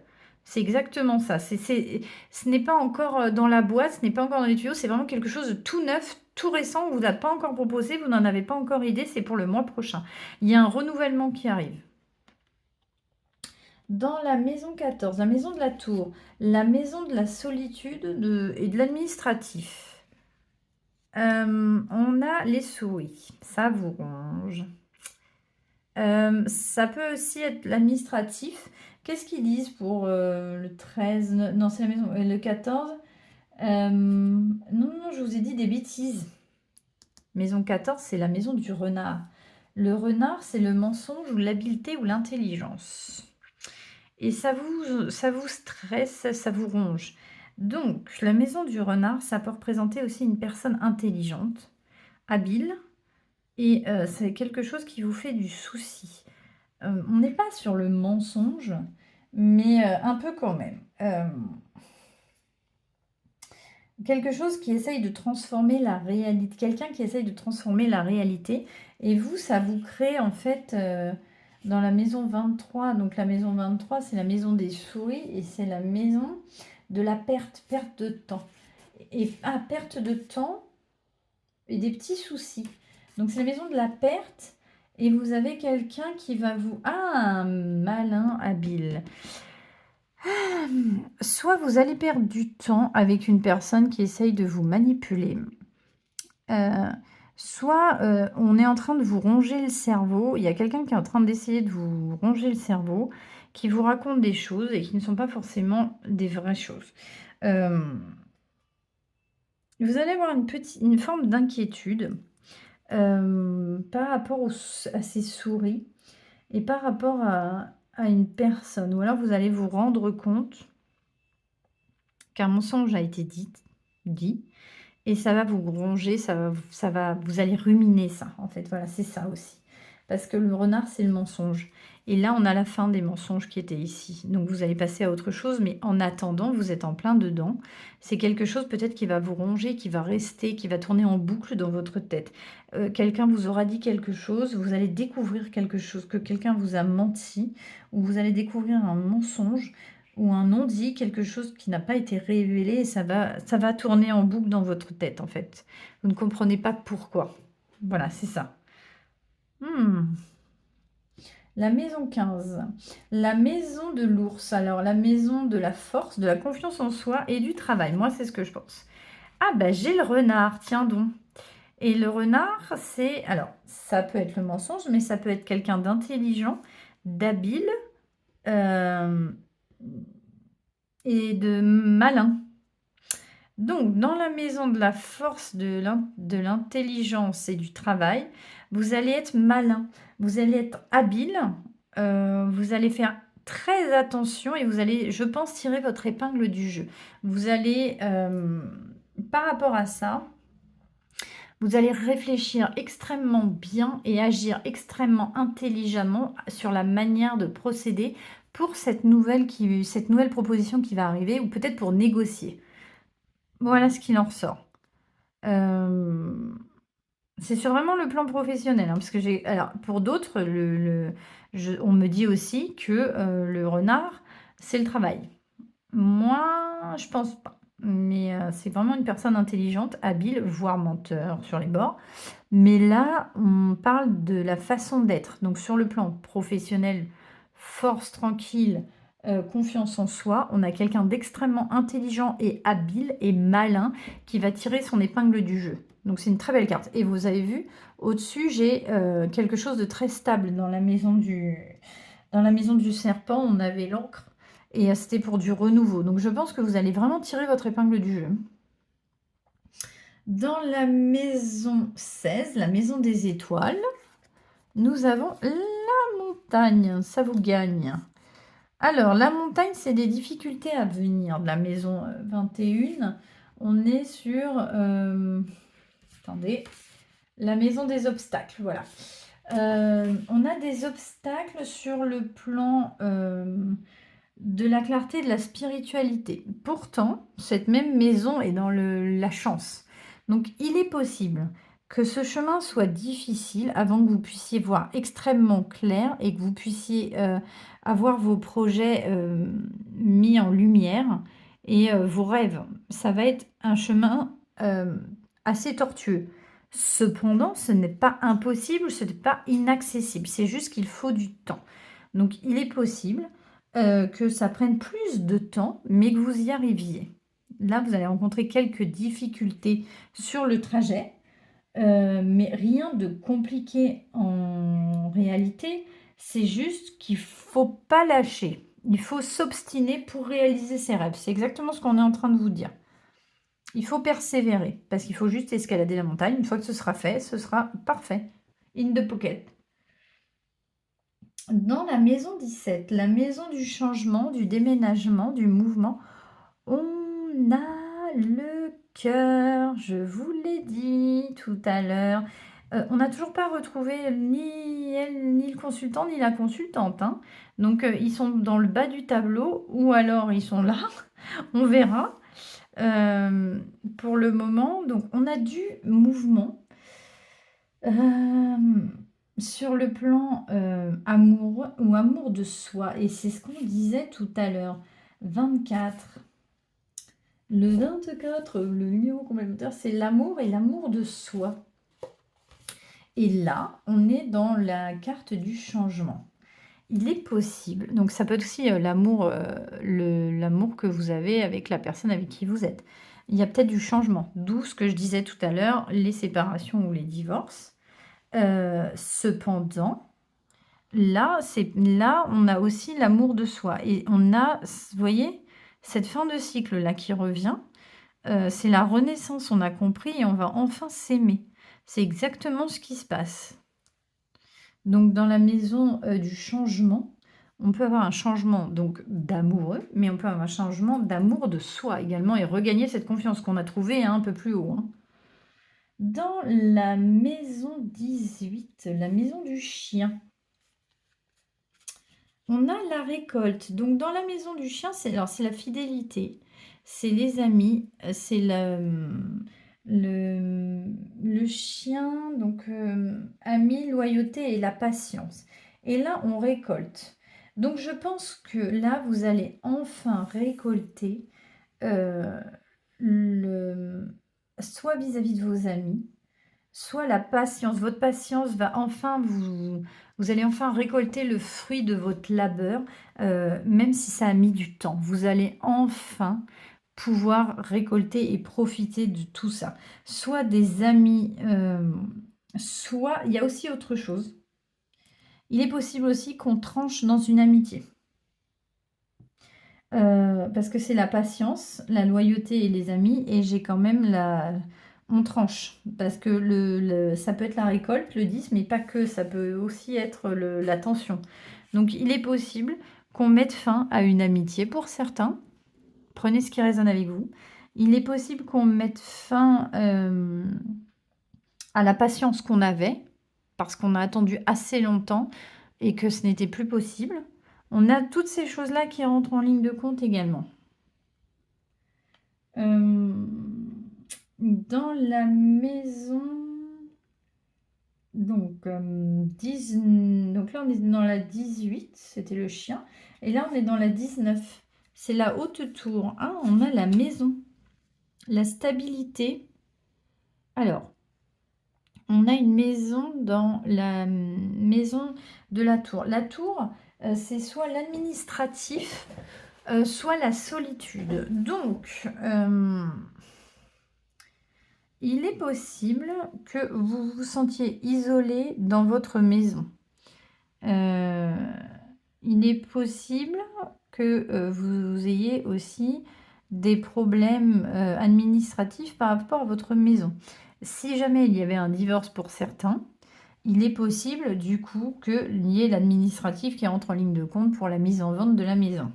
C'est exactement ça. Ce n'est pas encore dans la boîte, ce n'est pas encore dans les tuyaux, c'est vraiment quelque chose de tout neuf, tout récent, vous n'avez pas encore proposé, vous n'en avez pas encore idée, c'est pour le mois prochain. Il y a un renouvellement qui arrive. Dans la maison 14, la maison de la tour, la maison de la solitude et de l'administratif, on a les souris, ça vous ronge. Ça peut aussi être l'administratif. Qu'est-ce qu'ils disent pour le 13? Non, c'est la maison. Le 14. Non, non, je vous ai dit des bêtises. Maison 14, c'est la maison du renard. Le renard, c'est le mensonge ou l'habileté ou l'intelligence. Et ça vous stresse, ça vous ronge. Donc, la maison du renard, ça peut représenter aussi une personne intelligente, habile, et c'est quelque chose qui vous fait du souci. On n'est pas sur le mensonge, mais un peu quand même. Quelque chose qui essaye de transformer la réalité, quelqu'un qui essaye de transformer la réalité, et vous, ça vous crée en fait dans la maison 23, donc la maison 23, c'est la maison des souris, et c'est la maison de la perte de temps. Et perte de temps et des petits soucis. Donc c'est la maison de la perte, et vous avez quelqu'un qui va vous... Ah, un malin habile. Soit vous allez perdre du temps avec une personne qui essaye de vous manipuler. Soit on est en train de vous ronger le cerveau. Il y a quelqu'un qui est en train d'essayer de vous ronger le cerveau, qui vous raconte des choses et qui ne sont pas forcément des vraies choses. Vous allez avoir une forme d'inquiétude par rapport à ces souris et par rapport à une personne. Ou alors vous allez vous rendre compte qu'un mensonge a été dit, et ça va vous ronger, vous allez ruminer ça, en fait. Voilà, c'est ça aussi. Parce que le renard, c'est le mensonge. Et là, on a la fin des mensonges qui étaient ici. Donc, vous allez passer à autre chose, mais en attendant, vous êtes en plein dedans. C'est quelque chose peut-être qui va vous ronger, qui va rester, qui va tourner en boucle dans votre tête. Quelqu'un vous aura dit quelque chose, vous allez découvrir quelque chose, que quelqu'un vous a menti, ou vous allez découvrir un mensonge, ou un non-dit, quelque chose qui n'a pas été révélé, et ça va tourner en boucle dans votre tête, en fait. Vous ne comprenez pas pourquoi. Voilà, c'est ça. La maison 15. La maison de l'ours. Alors, la maison de la force, de la confiance en soi et du travail. Moi, c'est ce que je pense. Ah, bah, j'ai le renard, tiens donc. Et le renard, c'est... Alors, ça peut être le mensonge, mais ça peut être quelqu'un d'intelligent, d'habile, et de malin. Donc, dans la maison de la force, de l'intelligence et du travail, vous allez être malin, vous allez être habile, vous allez faire très attention et vous allez, je pense, tirer votre épingle du jeu. Vous allez, par rapport à ça, vous allez réfléchir extrêmement bien et agir extrêmement intelligemment sur la manière de procéder pour cette nouvelle proposition qui va arriver, ou peut-être pour négocier. Voilà ce qu'il en ressort. C'est sur vraiment le plan professionnel, hein, parce que alors pour d'autres, on me dit aussi que le renard, c'est le travail. Moi, je pense pas. Mais c'est vraiment une personne intelligente, habile, voire menteur sur les bords. Mais là, on parle de la façon d'être. Donc sur le plan professionnel, force tranquille, confiance en soi, on a quelqu'un d'extrêmement intelligent et habile et malin qui va tirer son épingle du jeu. Donc c'est une très belle carte. Et vous avez vu, au-dessus, j'ai quelque chose de très stable dans la maison du serpent. On avait l'encre et c'était pour du renouveau. Donc je pense que vous allez vraiment tirer votre épingle du jeu. Dans la maison 16, la maison des étoiles, nous avons la montagne. Ça vous gagne. Alors, la montagne, c'est des difficultés à venir. De la maison 21, on est sur... attendez. La maison des obstacles, voilà. On a des obstacles sur le plan de la clarté, de la spiritualité. Pourtant, cette même maison est dans la chance. Donc, il est possible que ce chemin soit difficile avant que vous puissiez voir extrêmement clair et que vous puissiez avoir vos projets mis en lumière et vos rêves. Ça va être un chemin assez tortueux. Cependant, ce n'est pas impossible, ce n'est pas inaccessible. C'est juste qu'il faut du temps. Donc, il est possible que ça prenne plus de temps, mais que vous y arriviez. Là, vous allez rencontrer quelques difficultés sur le trajet, mais rien de compliqué en réalité. C'est juste qu'il ne faut pas lâcher. Il faut s'obstiner pour réaliser ses rêves. C'est exactement ce qu'on est en train de vous dire. Il faut persévérer, parce qu'il faut juste escalader la montagne. Une fois que ce sera fait, ce sera parfait. In the pocket. Dans la maison 17, la maison du changement, du déménagement, du mouvement, on a le cœur, je vous l'ai dit tout à l'heure. On n'a toujours pas retrouvé ni elle, ni le consultant, ni la consultante, hein. Donc, ils sont dans le bas du tableau, ou alors ils sont là, on verra. Pour le moment, donc on a du mouvement. Sur le plan amour ou amour de soi, et c'est ce qu'on disait tout à l'heure, 24. Le 24, le numéro complémentaire, c'est l'amour et l'amour de soi. Et là, on est dans la carte du changement. Il est possible, donc ça peut être aussi l'amour que vous avez avec la personne avec qui vous êtes. Il y a peut-être du changement, d'où ce que je disais tout à l'heure, les séparations ou les divorces. Cependant, là, on a aussi l'amour de soi. Et on a, vous voyez, cette fin de cycle-là qui revient. C'est la renaissance, on a compris, et on va enfin s'aimer. C'est exactement ce qui se passe. Donc, dans la maison du changement, on peut avoir un changement donc d'amoureux, mais on peut avoir un changement d'amour de soi également et regagner cette confiance qu'on a trouvée un peu plus haut, hein. Dans la maison 18, la maison du chien, on a la récolte. Donc, dans la maison du chien, c'est la fidélité, c'est les amis, c'est le chien, donc ami, loyauté et la patience. Et là, on récolte. Donc, je pense que là, vous allez enfin récolter euh, soit vis-à-vis de vos amis, soit la patience. Votre patience va enfin vous allez enfin récolter le fruit de votre labeur, même si ça a mis du temps. Vous allez enfin pouvoir récolter et profiter de tout ça. Soit des amis, soit il y a aussi autre chose. Il est possible aussi qu'on tranche dans une amitié. Parce que c'est la patience, la loyauté et les amis, et j'ai quand même on tranche. Parce que ça peut être la récolte, le 10, mais pas que, ça peut aussi être la tension. Donc il est possible qu'on mette fin à une amitié pour certains. Prenez ce qui résonne avec vous. Il est possible qu'on mette fin à la patience qu'on avait, parce qu'on a attendu assez longtemps et que ce n'était plus possible. On a toutes ces choses-là qui rentrent en ligne de compte également. Dans la maison, donc, donc là on est dans la 18, c'était le chien, et là on est dans la 19, c'est la haute tour. Ah, on a la maison, la stabilité. Alors, on a une maison dans la maison de la tour. La tour, c'est soit l'administratif, soit la solitude. Donc, il est possible que vous vous sentiez isolé dans votre maison. Il est possible que vous ayez aussi des problèmes administratifs par rapport à votre maison. Si jamais il y avait un divorce pour certains, il est possible du coup qu'il y ait l'administratif qui entre en ligne de compte pour la mise en vente de la maison.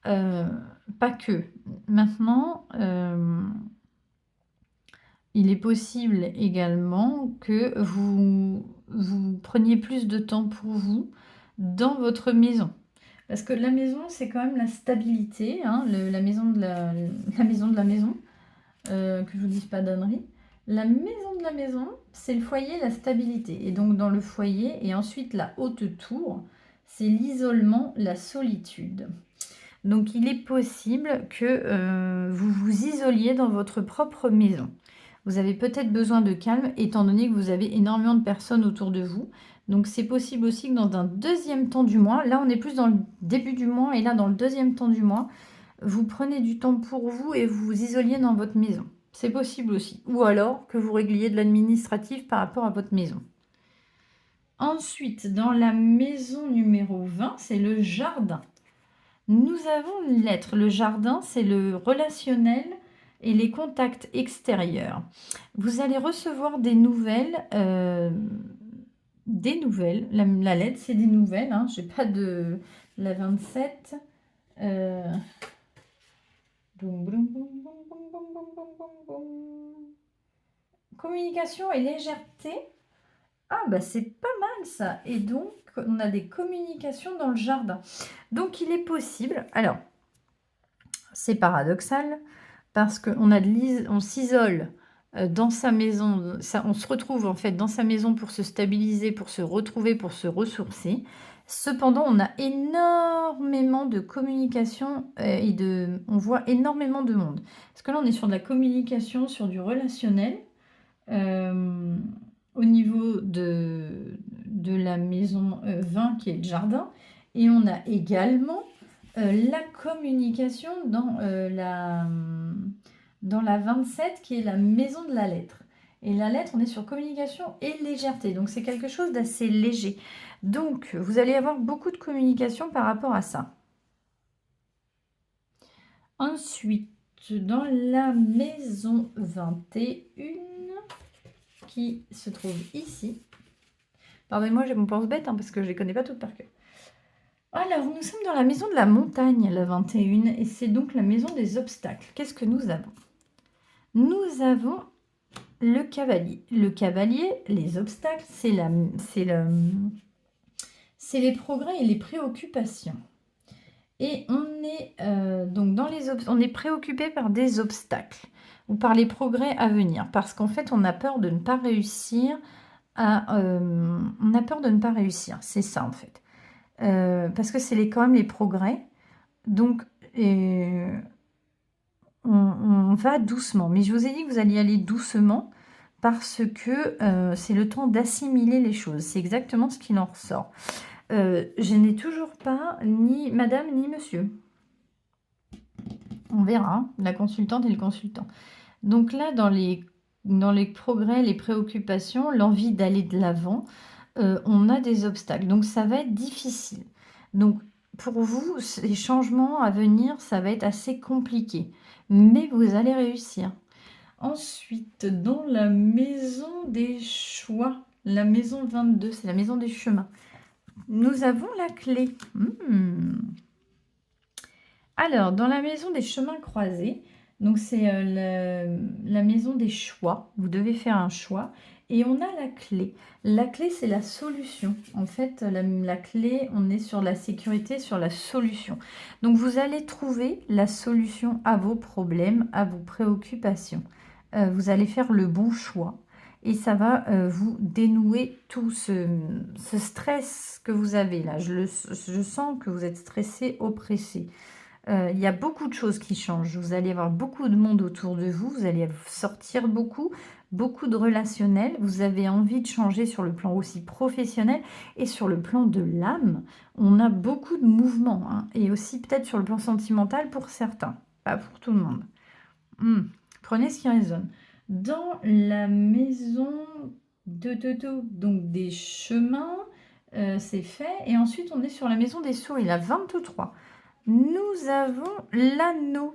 Pas que. Maintenant, il est possible également que vous preniez plus de temps pour vous dans votre maison. Parce que la maison, c'est quand même la stabilité, hein, la maison de la maison de la maison, que je vous dise pas d'ânerie. La maison de la maison, c'est le foyer, la stabilité. Et donc dans le foyer, et ensuite la haute tour, c'est l'isolement, la solitude. Donc il est possible que vous vous isoliez dans votre propre maison. Vous avez peut-être besoin de calme étant donné que vous avez énormément de personnes autour de vous. Donc c'est possible aussi que dans un deuxième temps du mois, là on est plus dans le début du mois et là dans le deuxième temps du mois, vous prenez du temps pour vous et vous vous isoliez dans votre maison. C'est possible aussi. Ou alors que vous régliez de l'administratif par rapport à votre maison. Ensuite, dans la maison numéro 20, c'est le jardin. Nous avons une lettre. Le jardin, c'est le relationnel et les contacts extérieurs. Vous allez recevoir des nouvelles. La lettre, c'est des nouvelles. Hein. Je n'ai pas de la 27. Communication et légèreté. Ah, bah c'est pas mal ça. Et donc, on a des communications dans le jardin. Donc, il est possible. Alors, c'est paradoxal parce on s'isole dans sa maison. On se retrouve en fait dans sa maison pour se stabiliser, pour se retrouver, pour se ressourcer. Cependant, on a énormément de communication on voit énormément de monde. Parce que là, on est sur de la communication, sur du relationnel. Au niveau de la maison 20 qui est le jardin. Et on a également la communication dans la 27 qui est la maison de la lettre. Et la lettre, on est sur communication et légèreté. Donc c'est quelque chose d'assez léger. Donc vous allez avoir beaucoup de communication par rapport à ça. Ensuite, dans la maison 21, qui se trouve ici. Pardonnez-moi, j'ai mon pense-bête hein, parce que je ne les connais pas toutes par cœur. Alors, nous sommes dans la maison de la montagne, la 21, et c'est donc la maison des obstacles. Qu'est-ce que nous avons? Nous avons le cavalier. Le cavalier, les obstacles, c'est les progrès et les préoccupations. Et on est donc on est préoccupé par des obstacles ou par les progrès à venir, parce qu'en fait, on a peur de ne pas réussir. On a peur de ne pas réussir, c'est ça en fait. Parce que c'est quand même les progrès. Donc, on va doucement. Mais je vous ai dit que vous alliez aller doucement parce que c'est le temps d'assimiler les choses. C'est exactement ce qu'il en ressort. Je n'ai toujours pas ni madame ni monsieur. On verra, hein, la consultante et le consultant. Donc là, dans les progrès, les préoccupations, l'envie d'aller de l'avant, on a des obstacles. Donc ça va être difficile. Donc pour vous, les changements à venir, ça va être assez compliqué. Mais vous allez réussir. Ensuite, dans la maison des choix, la maison 22, c'est la maison des chemins. Nous avons la clé. Alors, dans la maison des chemins croisés, donc c'est la maison des choix. Vous devez faire un choix. Et on a la clé. La clé, c'est la solution. En fait, la clé, on est sur la sécurité, sur la solution. Donc, vous allez trouver la solution à vos problèmes, à vos préoccupations. Vous allez faire le bon choix. Et ça va vous dénouer tout ce stress que vous avez là. Je sens que vous êtes stressé, oppressé. Il y a beaucoup de choses qui changent. Vous allez avoir beaucoup de monde autour de vous. Vous allez sortir beaucoup de relationnel. Vous avez envie de changer sur le plan aussi professionnel et sur le plan de l'âme. On a beaucoup de mouvements. Hein, et aussi peut-être sur le plan sentimental pour certains. Pas pour tout le monde. Prenez ce qui résonne. Dans la maison donc des chemins, c'est fait. Et ensuite, on est sur la maison des souris, la 23. Nous avons l'anneau.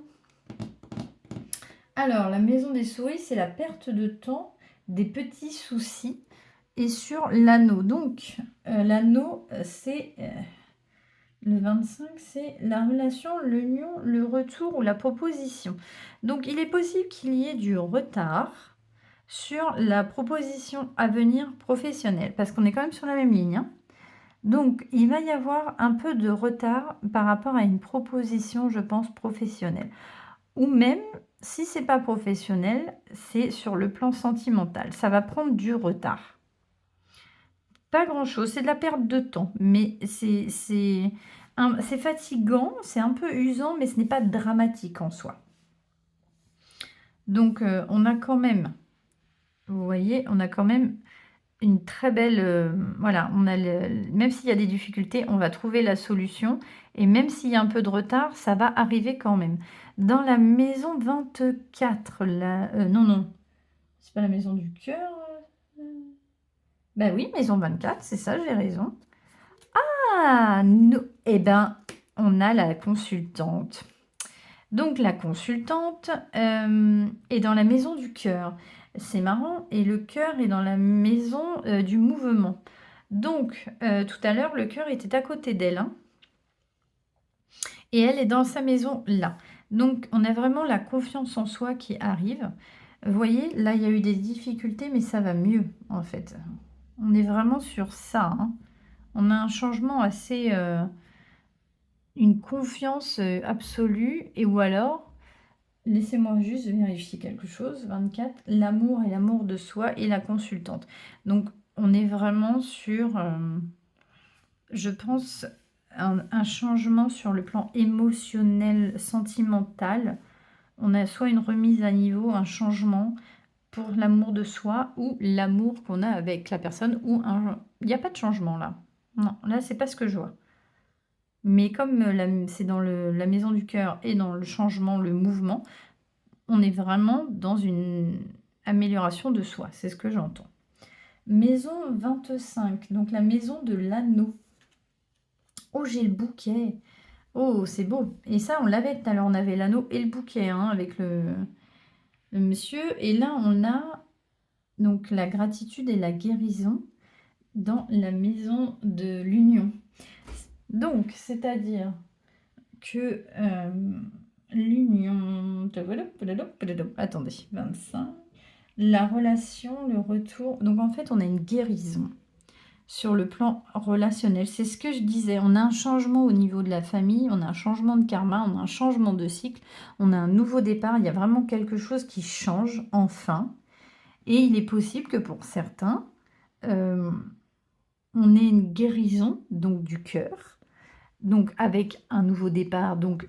Alors, la maison des souris, c'est la perte de temps, des petits soucis et sur l'anneau. Donc, l'anneau, c'est le 25, c'est la relation, l'union, le retour ou la proposition. Donc, il est possible qu'il y ait du retard sur la proposition à venir professionnelle, parce qu'on est quand même sur la même ligne, hein. Donc, il va y avoir un peu de retard par rapport à une proposition, je pense, professionnelle. Ou même, si c'est pas professionnel, c'est sur le plan sentimental. Ça va prendre du retard. Pas grand-chose, c'est de la perte de temps, mais c'est fatigant, c'est un peu usant, mais ce n'est pas dramatique en soi. Donc, on a quand même, vous voyez, on a quand même une très belle, voilà, on a même s'il y a des difficultés, on va trouver la solution et même s'il y a un peu de retard, ça va arriver quand même. Dans la maison 24, là, non, non, c'est pas la maison du cœur. Bah oui, maison 24, c'est ça, j'ai raison. Ah, eh ben, on a la consultante. Donc la consultante est dans la maison du cœur. C'est marrant, et le cœur est dans la maison du mouvement. Donc tout à l'heure, le cœur était à côté d'elle, hein, et elle est dans sa maison là. Donc on a vraiment la confiance en soi qui arrive. Vous voyez, là il y a eu des difficultés, mais ça va mieux en fait. On est vraiment sur ça, hein. On a un changement assez... une confiance absolue, et ou alors... Laissez-moi juste vérifier quelque chose. 24, l'amour et l'amour de soi et la consultante. Donc, on est vraiment sur, je pense, un changement sur le plan émotionnel, sentimental. On a soit une remise à niveau, un changement pour l'amour de soi ou l'amour qu'on a avec la personne ou un... Il n'y a pas de changement là. Non, là, c'est pas ce que je vois. Mais comme c'est dans la maison du cœur et dans le changement, le mouvement, on est vraiment dans une amélioration de soi, c'est ce que j'entends. Maison 25, donc la maison de l'anneau. Oh, j'ai le bouquet. Oh, c'est beau. Et ça, on l'avait tout à l'heure, on avait l'anneau et le bouquet, hein, avec le monsieur. Et là, on a donc la gratitude et la guérison dans la maison de l'union. Donc, c'est-à-dire que l'union... Attendez, 25. La relation, le retour. Donc en fait, on a une guérison sur le plan relationnel. C'est ce que je disais. On a un changement au niveau de la famille, on a un changement de karma, on a un changement de cycle, on a un nouveau départ. Il y a vraiment quelque chose qui change enfin. Et il est possible que pour certains, on ait une guérison donc du cœur, donc avec un nouveau départ, donc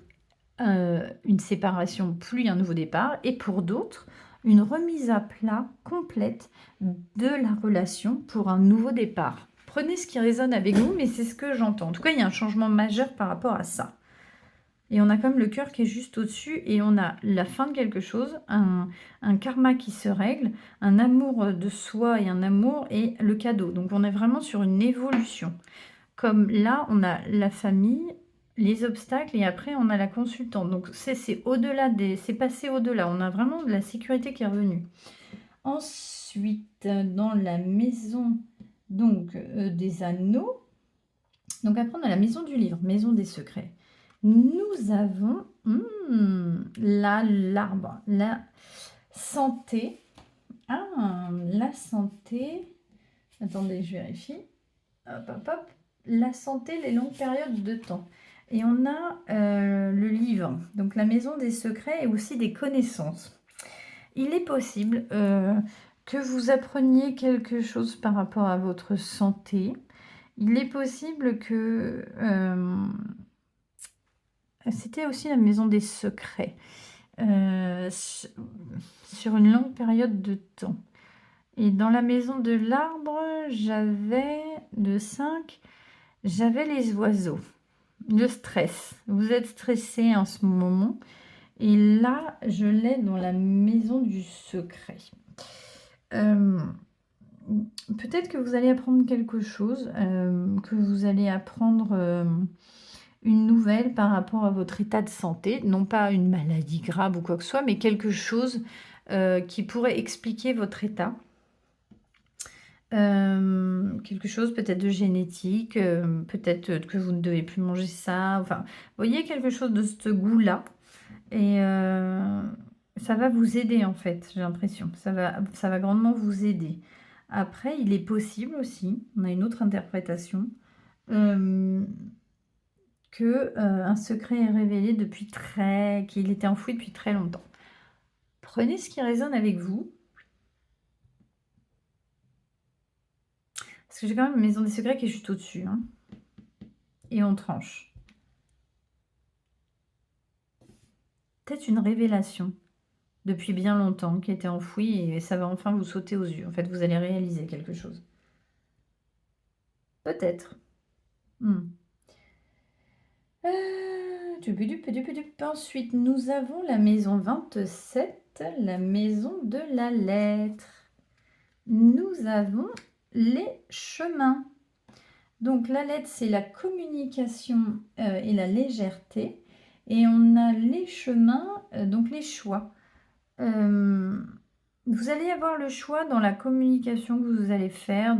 une séparation plus un nouveau départ, et pour d'autres, une remise à plat complète de la relation pour un nouveau départ. Prenez ce qui résonne avec vous, mais c'est ce que j'entends. En tout cas, il y a un changement majeur par rapport à ça. Et on a quand même le cœur qui est juste au-dessus, et on a la fin de quelque chose, un karma qui se règle, un amour de soi et un amour, et le cadeau. Donc on est vraiment sur une évolution. Comme là, on a la famille, les obstacles, et après on a la consultante. Donc c'est au-delà c'est passé au-delà. On a vraiment de la sécurité qui est revenue. Ensuite, dans la maison donc des anneaux, donc après on a la maison du livre, maison des secrets. Nous avons l'arbre, la santé. Ah, la santé. Attendez, je vérifie. Hop, hop, hop. La santé, les longues périodes de temps. Et on a le livre, donc la maison des secrets et aussi des connaissances. Il est possible que vous appreniez quelque chose par rapport à votre santé. Il est possible que... c'était aussi la maison des secrets. Sur une longue période de temps. Et dans la maison de l'arbre, j'avais le 5, j'avais les oiseaux. Le stress. Vous êtes stressé en ce moment. Et là, je l'ai dans la maison du secret. Peut-être que vous allez apprendre quelque chose, que vous allez apprendre une nouvelle par rapport à votre état de santé. Non pas une maladie grave ou quoi que ce soit, mais quelque chose qui pourrait expliquer votre état. Quelque chose peut-être de génétique, peut-être que vous ne devez plus manger ça. Enfin, vous voyez quelque chose de ce goût-là. Et ça va vous aider en fait, j'ai l'impression. Ça va grandement vous aider. Après, il est possible aussi, on a une autre interprétation, que un secret est révélé qu'il était enfoui depuis très longtemps. Prenez ce qui résonne avec vous. Parce que j'ai quand même Maison des Secrets qui est juste au-dessus. Hein. Et on tranche. Peut-être une révélation depuis bien longtemps qui était enfouie et ça va enfin vous sauter aux yeux. En fait, vous allez réaliser quelque chose. Peut-être. Ensuite, nous avons la maison 27, la maison de la lettre. Nous avons les chemins. Donc, la lettre, c'est la communication et la légèreté. Et on a les chemins, donc les choix. Vous allez avoir le choix dans la communication que vous allez faire.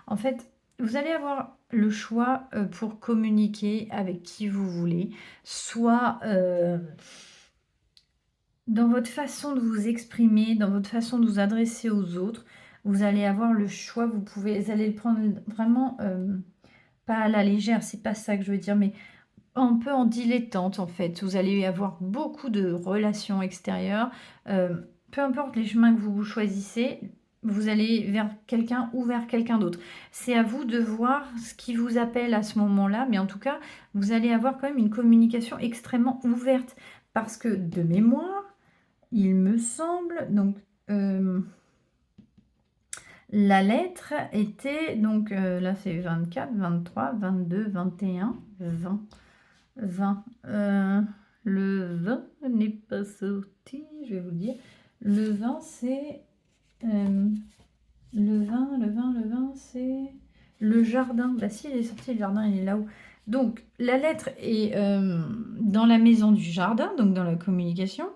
En fait, vous allez avoir le choix pour communiquer avec qui vous voulez, soit dans votre façon de vous exprimer, dans votre façon de vous adresser aux autres. Vous allez avoir le choix, vous allez le prendre vraiment pas à la légère, c'est pas ça que je veux dire, mais un peu en dilettante en fait. Vous allez avoir beaucoup de relations extérieures. Peu importe les chemins que vous choisissez, vous allez vers quelqu'un ou vers quelqu'un d'autre. C'est à vous de voir ce qui vous appelle à ce moment-là, mais en tout cas, vous allez avoir quand même une communication extrêmement ouverte. Parce que de mémoire, il me semble, donc la lettre était, donc là c'est 24, 23, 22, 21, 20. 20. Le 20 n'est pas sorti, je vais vous dire. Le 20, c'est... le 20, c'est... Le jardin. Bah si, il est sorti, le jardin, il est là-haut. Donc, la lettre est dans la maison du jardin, donc dans la communication.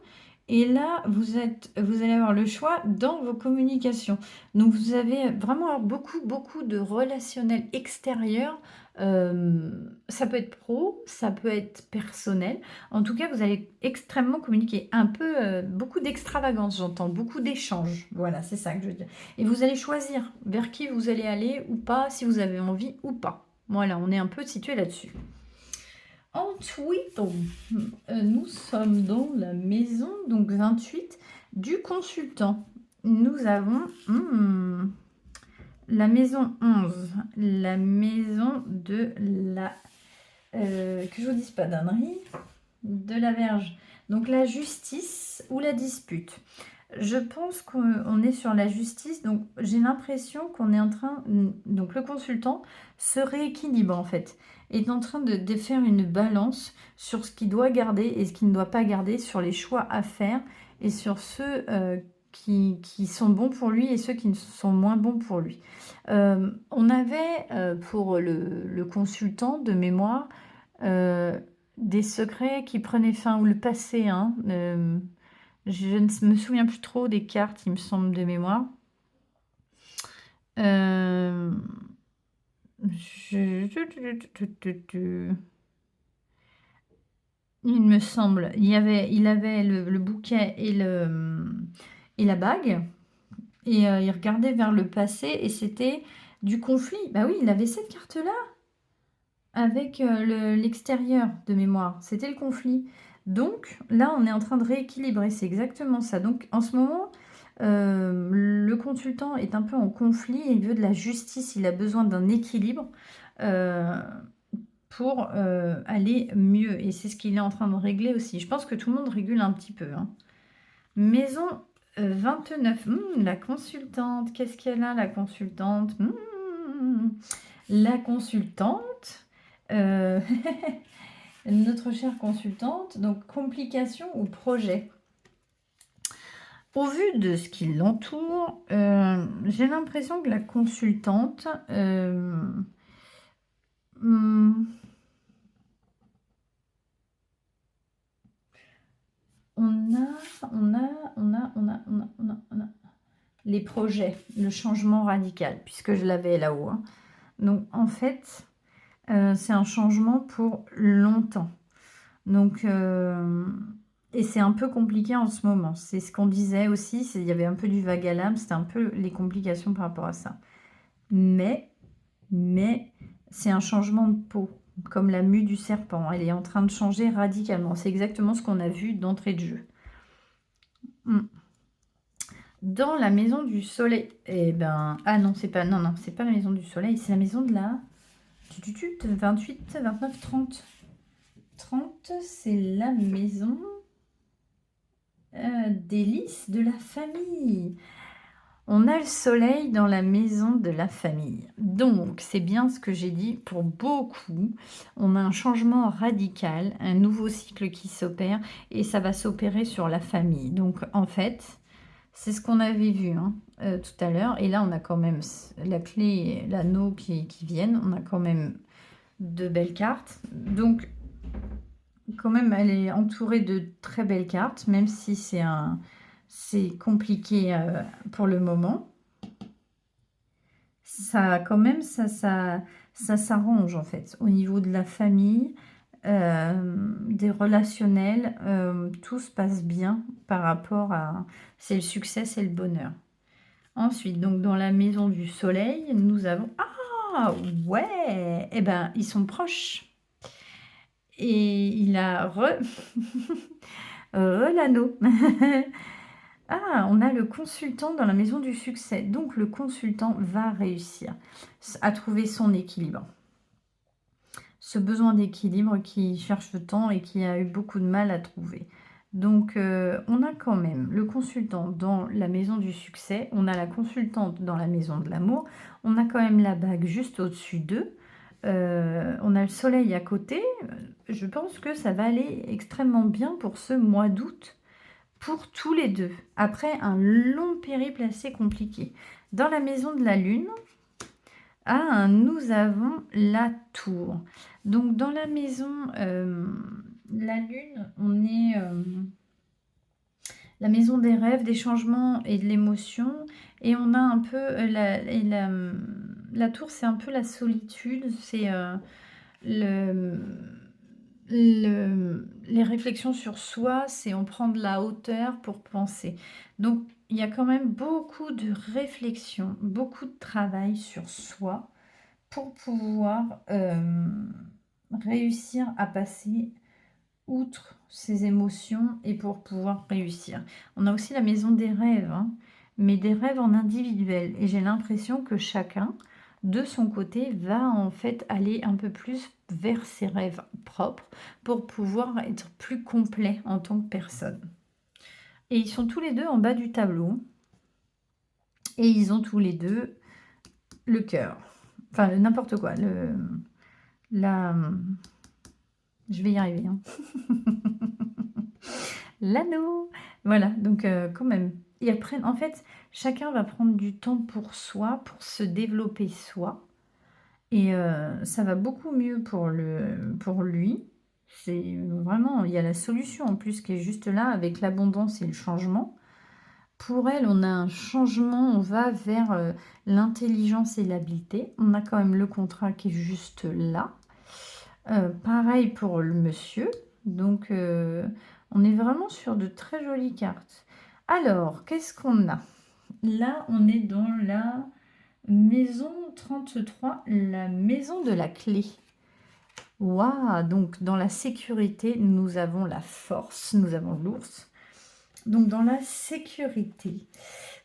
Et là, vous allez avoir le choix dans vos communications. Donc, vous avez vraiment avoir beaucoup de relationnel extérieur. Ça peut être pro, ça peut être personnel. En tout cas, vous allez extrêmement communiquer. Un peu, beaucoup d'extravagance, j'entends. Beaucoup d'échanges. Voilà, c'est ça que je veux dire. Et vous allez choisir vers qui vous allez aller ou pas, si vous avez envie ou pas. Voilà, on est un peu situé là-dessus. Ensuite, nous sommes dans la maison, donc 28, du consultant. Nous avons la maison 11, la maison de la... que je vous dise pas d'ânerie, de la Vierge. Donc la justice ou la dispute. Je pense qu'on est sur la justice, donc j'ai l'impression qu'on est en train... Donc le consultant se rééquilibre en fait, est en train de faire une balance sur ce qu'il doit garder et ce qu'il ne doit pas garder, sur les choix à faire et sur ceux qui sont bons pour lui et ceux qui sont moins bons pour lui. On avait pour le consultant de mémoire des secrets qui prenaient fin, ou le passé, hein, je ne me souviens plus trop des cartes, il me semble, de mémoire. Il me semble, il avait le bouquet et la bague, et il regardait vers le passé, et c'était du conflit. Bah oui, il avait cette carte-là, avec l'extérieur de mémoire. C'était le conflit. Donc, là, on est en train de rééquilibrer. C'est exactement ça. Donc, en ce moment, le consultant est un peu en conflit. Il veut de la justice. Il a besoin d'un équilibre pour aller mieux. Et c'est ce qu'il est en train de régler aussi. Je pense que tout le monde régule un petit peu. Hein. Maison 29. La consultante. Qu'est-ce qu'elle a, la consultante? La consultante... notre chère consultante, donc complications ou projet. Au vu de ce qui l'entoure, j'ai l'impression que la consultante on a les projets, le changement radical, puisque je l'avais là-haut, hein. Donc, en fait, c'est un changement pour longtemps. Donc, et c'est un peu compliqué en ce moment. C'est ce qu'on disait aussi, il y avait un peu du vague à l'âme, c'était un peu les complications par rapport à ça. Mais c'est un changement de peau, comme la mue du serpent. Elle est en train de changer radicalement. C'est exactement ce qu'on a vu d'entrée de jeu. Dans la maison du soleil, eh ben, ah non, c'est pas, non, c'est pas la maison du soleil, c'est la maison de la 28, 29, 30. 30, c'est la maison des lys de la famille. On a le soleil dans la maison de la famille. Donc, c'est bien ce que j'ai dit pour beaucoup. On a un changement radical, un nouveau cycle qui s'opère et ça va s'opérer sur la famille. Donc, en fait, c'est ce qu'on avait vu tout à l'heure. Et là, on a quand même la clé et l'anneau qui viennent. On a quand même de belles cartes. Donc, quand même, elle est entourée de très belles cartes, même si c'est compliqué pour le moment. Ça, quand même, ça s'arrange en fait. Au niveau de la famille, des relationnels, tout se passe bien par rapport à... C'est le succès, c'est le bonheur. Ensuite, donc dans la maison du soleil, nous avons... Ah ouais. Eh ben, ils sont proches. Et il a l'anneau. Ah, on a le consultant dans la maison du succès. Donc, le consultant va réussir à trouver son équilibre. Ce besoin d'équilibre qui cherche le temps et qui a eu beaucoup de mal à trouver. Donc, on a quand même le consultant dans la maison du succès. On a la consultante dans la maison de l'amour. On a quand même la bague juste au-dessus d'eux. On a le soleil à côté. Je pense que ça va aller extrêmement bien pour ce mois d'août. Pour tous les deux, après un long périple assez compliqué. Dans la maison de la lune, nous avons la tour. Donc dans la maison, la lune, on est la maison des rêves, des changements et de l'émotion. Et on a un peu, la tour, c'est un peu la solitude, c'est les réflexions sur soi, c'est on prend de la hauteur pour penser. Donc, il y a quand même beaucoup de réflexion, beaucoup de travail sur soi pour pouvoir réussir à passer outre ces émotions et pour pouvoir réussir. On a aussi la maison des rêves, mais des rêves en individuel. Et j'ai l'impression que chacun, de son côté, va en fait aller un peu plus vers ses rêves propres pour pouvoir être plus complet en tant que personne. Et ils sont tous les deux en bas du tableau. Et ils ont tous les deux le cœur. Enfin, n'importe quoi. Je vais y arriver. L'anneau. Voilà, donc quand même. Et après, en fait, chacun va prendre du temps pour soi, pour se développer soi. Et ça va beaucoup mieux pour lui. C'est vraiment, il y a la solution en plus qui est juste là avec l'abondance et le changement. Pour elle, on a un changement, on va vers l'intelligence et l'habileté. On a quand même le contrat qui est juste là. Pareil pour le monsieur. Donc, on est vraiment sur de très jolies cartes. Alors, qu'est-ce qu'on a? Là, on est dans la maison 33, la maison de la clé. Waouh! Donc, dans la sécurité, nous avons la force, nous avons l'ours. Donc, dans la sécurité,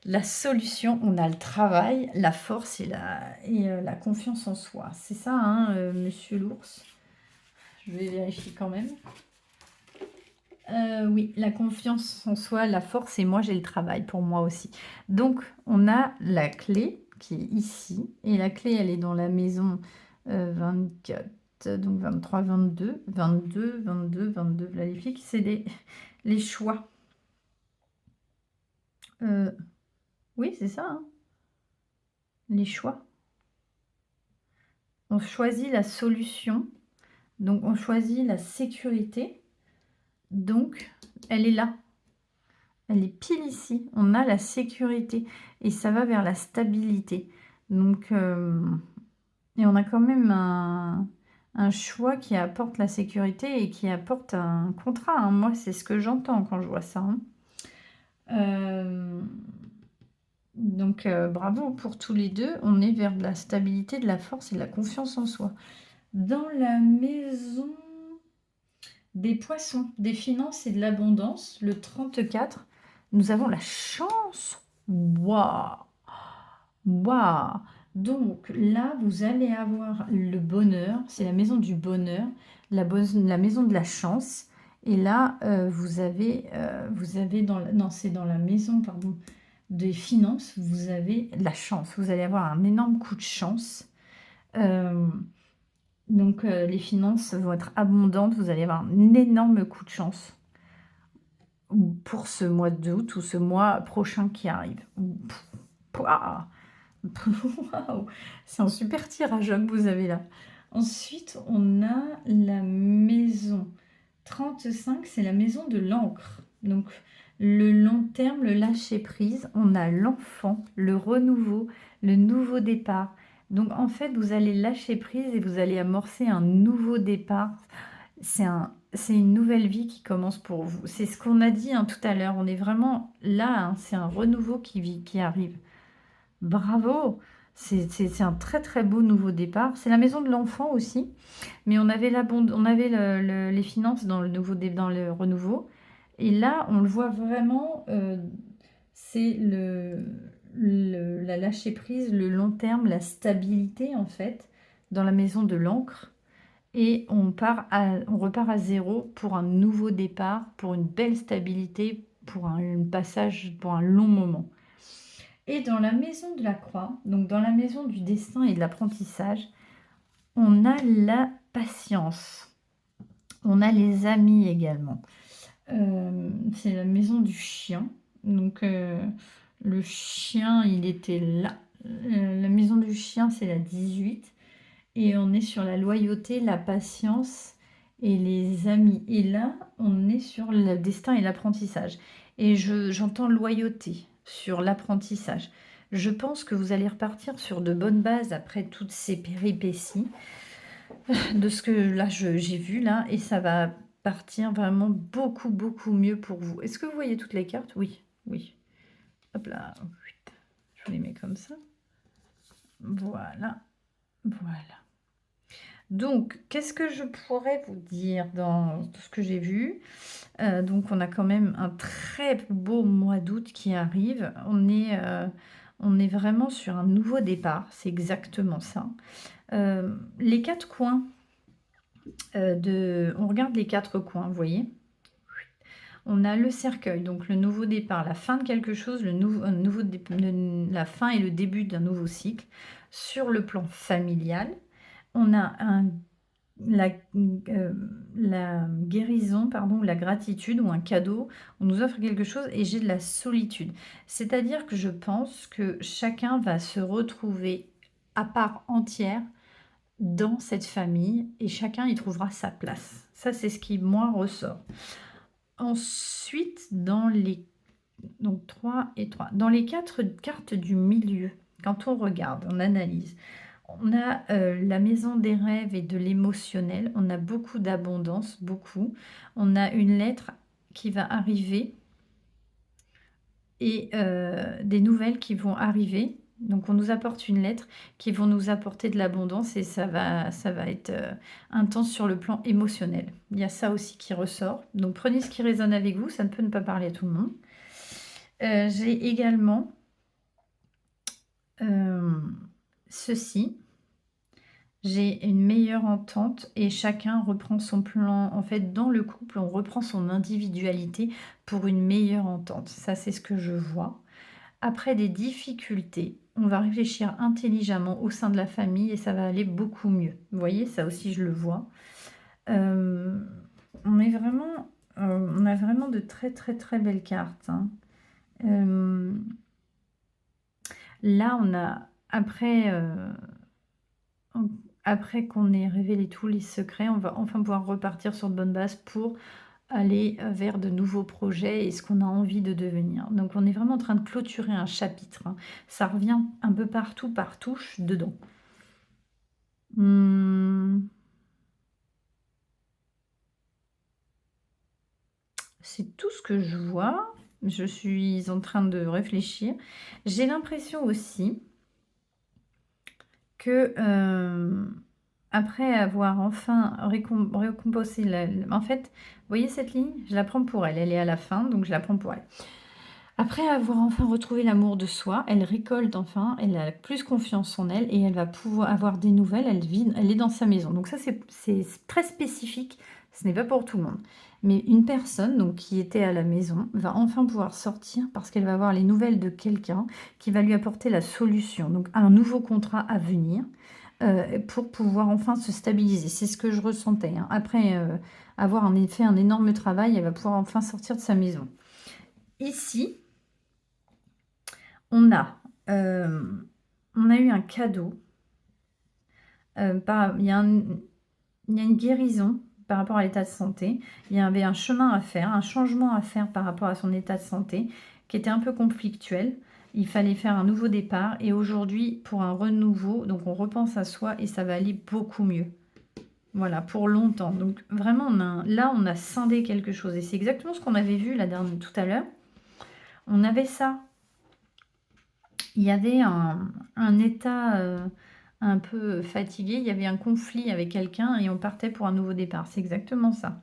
la solution, on a le travail, la force et la confiance en soi. C'est ça, monsieur l'ours? Je vais vérifier quand même. Oui, la confiance en soi, la force, et moi j'ai le travail pour moi aussi. Donc, on a la clé qui est ici, et la clé, elle est dans la maison 24, donc 23, 22, 22, 22, 22. Là, les filles, c'est les choix. Oui, c'est ça, les choix. On choisit la solution, donc on choisit la sécurité, donc elle est là. Elle est pile ici. On a la sécurité et ça va vers la stabilité. Donc, et on a quand même un choix qui apporte la sécurité et qui apporte un contrat, hein. Moi, c'est ce que j'entends quand je vois ça, hein. Donc, bravo pour tous les deux. On est vers de la stabilité, de la force et de la confiance en soi. Dans la maison des poissons, des finances et de l'abondance, le 34, nous avons la chance. Waouh! Waouh! Donc là, vous allez avoir le bonheur, c'est la maison du bonheur, la maison de la chance. Et là, vous avez non, c'est dans la maison, pardon, des finances, vous avez la chance. Vous allez avoir un énorme coup de chance. Euh, donc les finances vont être abondantes, vous allez avoir un énorme coup de chance pour ce mois d'août ou ce mois prochain qui arrive. Pouah. Waouh, c'est un super tirage que vous avez là. Ensuite, on a la maison 35, c'est la maison de l'encre. Donc, le long terme, le lâcher prise, on a l'enfant, le renouveau, le nouveau départ. Donc, en fait, vous allez lâcher prise et vous allez amorcer un nouveau départ. C'est une nouvelle vie qui commence pour vous. C'est ce qu'on a dit hein, tout à l'heure. On est vraiment là, hein, c'est un renouveau qui arrive. Bravo! C'est un très très beau nouveau départ. C'est la maison de l'enfant aussi, mais on avait les finances dans dans le renouveau. Et là, on le voit vraiment, c'est la lâcher prise, le long terme, la stabilité en fait, dans la maison de l'encre. Et on repart à zéro pour un nouveau départ, pour une belle stabilité, pour un passage, pour un long moment. Et dans la maison de la croix, donc dans la maison du destin et de l'apprentissage, on a la patience. On a les amis également. C'est la maison du chien. Donc le chien, il était là. La maison du chien, c'est la 18. Et on est sur la loyauté, la patience et les amis. Et là, on est sur le destin et l'apprentissage. Et j'entends loyauté sur l'apprentissage. Je pense que vous allez repartir sur de bonnes bases après toutes ces péripéties, de ce que là j'ai vu là, et ça va partir vraiment beaucoup, beaucoup mieux pour vous. Est-ce que vous voyez toutes les cartes? Oui, oui. Hop là, je les mets comme ça. Voilà, voilà. Donc, qu'est-ce que je pourrais vous dire dans tout ce que j'ai vu? Donc, on a quand même un très beau mois d'août qui arrive. On est vraiment sur un nouveau départ, c'est exactement ça. Les quatre coins, on regarde les quatre coins, vous voyez? On a le cercueil, donc le nouveau départ, la fin de quelque chose, la fin et le début d'un nouveau cycle. Sur le plan familial, on a la guérison, pardon, la gratitude ou un cadeau. On nous offre quelque chose et j'ai de la solitude. C'est-à-dire que je pense que chacun va se retrouver à part entière dans cette famille et chacun y trouvera sa place. Ça, c'est ce qui, moi, ressort. Ensuite, donc 3 et 3. Dans les quatre cartes du milieu, quand on regarde, on analyse, on a la maison des rêves et de l'émotionnel. On a beaucoup d'abondance, beaucoup. On a une lettre qui va arriver et des nouvelles qui vont arriver. Donc on nous apporte une lettre qui vont nous apporter de l'abondance et ça va être intense sur le plan émotionnel. Il y a ça aussi qui ressort. Donc prenez ce qui résonne avec vous, ça ne peut ne pas parler à tout le monde. J'ai également ceci. J'ai une meilleure entente et chacun reprend son plan. En fait, dans le couple, on reprend son individualité pour une meilleure entente. Ça, c'est ce que je vois. Après des difficultés, on va réfléchir intelligemment au sein de la famille et ça va aller beaucoup mieux. Vous voyez, ça aussi, je le vois. On est vraiment, on a vraiment de très, très, très belles cartes, hein. Là, on a, après qu'on ait révélé tous les secrets, on va enfin pouvoir repartir sur de bonnes bases pour aller vers de nouveaux projets et ce qu'on a envie de devenir. Donc on est vraiment en train de clôturer un chapitre, hein. Ça revient un peu partout par touche dedans. Mmh. C'est tout ce que je vois. Je suis en train de réfléchir. J'ai l'impression aussi que, après avoir enfin récompensé en fait, vous voyez cette ligne? Je la prends pour elle. Elle est à la fin, donc je la prends pour elle. Après avoir enfin retrouvé l'amour de soi, elle récolte enfin, elle a plus confiance en elle et elle va pouvoir avoir des nouvelles, elle est dans sa maison. Donc ça, c'est très spécifique, ce n'est pas pour tout le monde. Mais une personne donc qui était à la maison va enfin pouvoir sortir parce qu'elle va avoir les nouvelles de quelqu'un qui va lui apporter la solution. Donc un nouveau contrat à venir pour pouvoir enfin se stabiliser. C'est ce que je ressentais, hein. Après avoir fait un énorme travail, elle va pouvoir enfin sortir de sa maison. Ici, on a, on a eu un cadeau, il y a une guérison par rapport à l'état de santé. Il y avait un chemin à faire, un changement à faire par rapport à son état de santé qui était un peu conflictuel. Il fallait faire un nouveau départ et aujourd'hui, pour un renouveau, donc on repense à soi et ça va aller beaucoup mieux. Voilà, pour longtemps. Donc vraiment, là, on a scindé quelque chose et c'est exactement ce qu'on avait vu tout à l'heure. On avait ça. Il y avait un état, un peu fatigué, il y avait un conflit avec quelqu'un et on partait pour un nouveau départ. C'est exactement ça.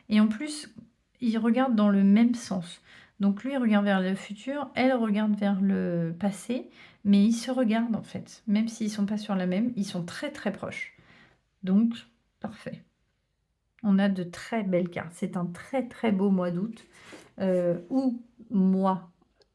Et en plus, ils regardent dans le même sens. Donc lui, il regarde vers le futur, elle regarde vers le passé, mais ils se regardent en fait. Même s'ils ne sont pas sur la même, ils sont très très proches. Donc, parfait. On a de très belles cartes. C'est un très très beau mois d'août où moi,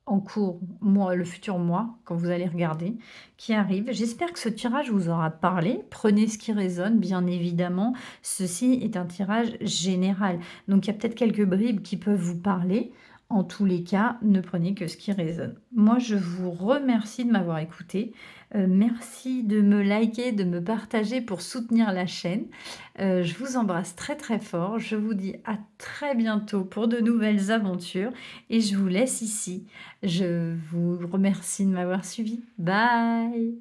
en cours, moi, le futur moi, quand vous allez regarder, qui arrive. J'espère que ce tirage vous aura parlé. Prenez ce qui résonne, bien évidemment. Ceci est un tirage général. Donc, il y a peut-être quelques bribes qui peuvent vous parler. En tous les cas, ne prenez que ce qui résonne. Moi, je vous remercie de m'avoir écouté. Merci de me liker, de me partager pour soutenir la chaîne. Je vous embrasse très très fort. Je vous dis à très bientôt pour de nouvelles aventures et je vous laisse ici. Je vous remercie de m'avoir suivi. Bye!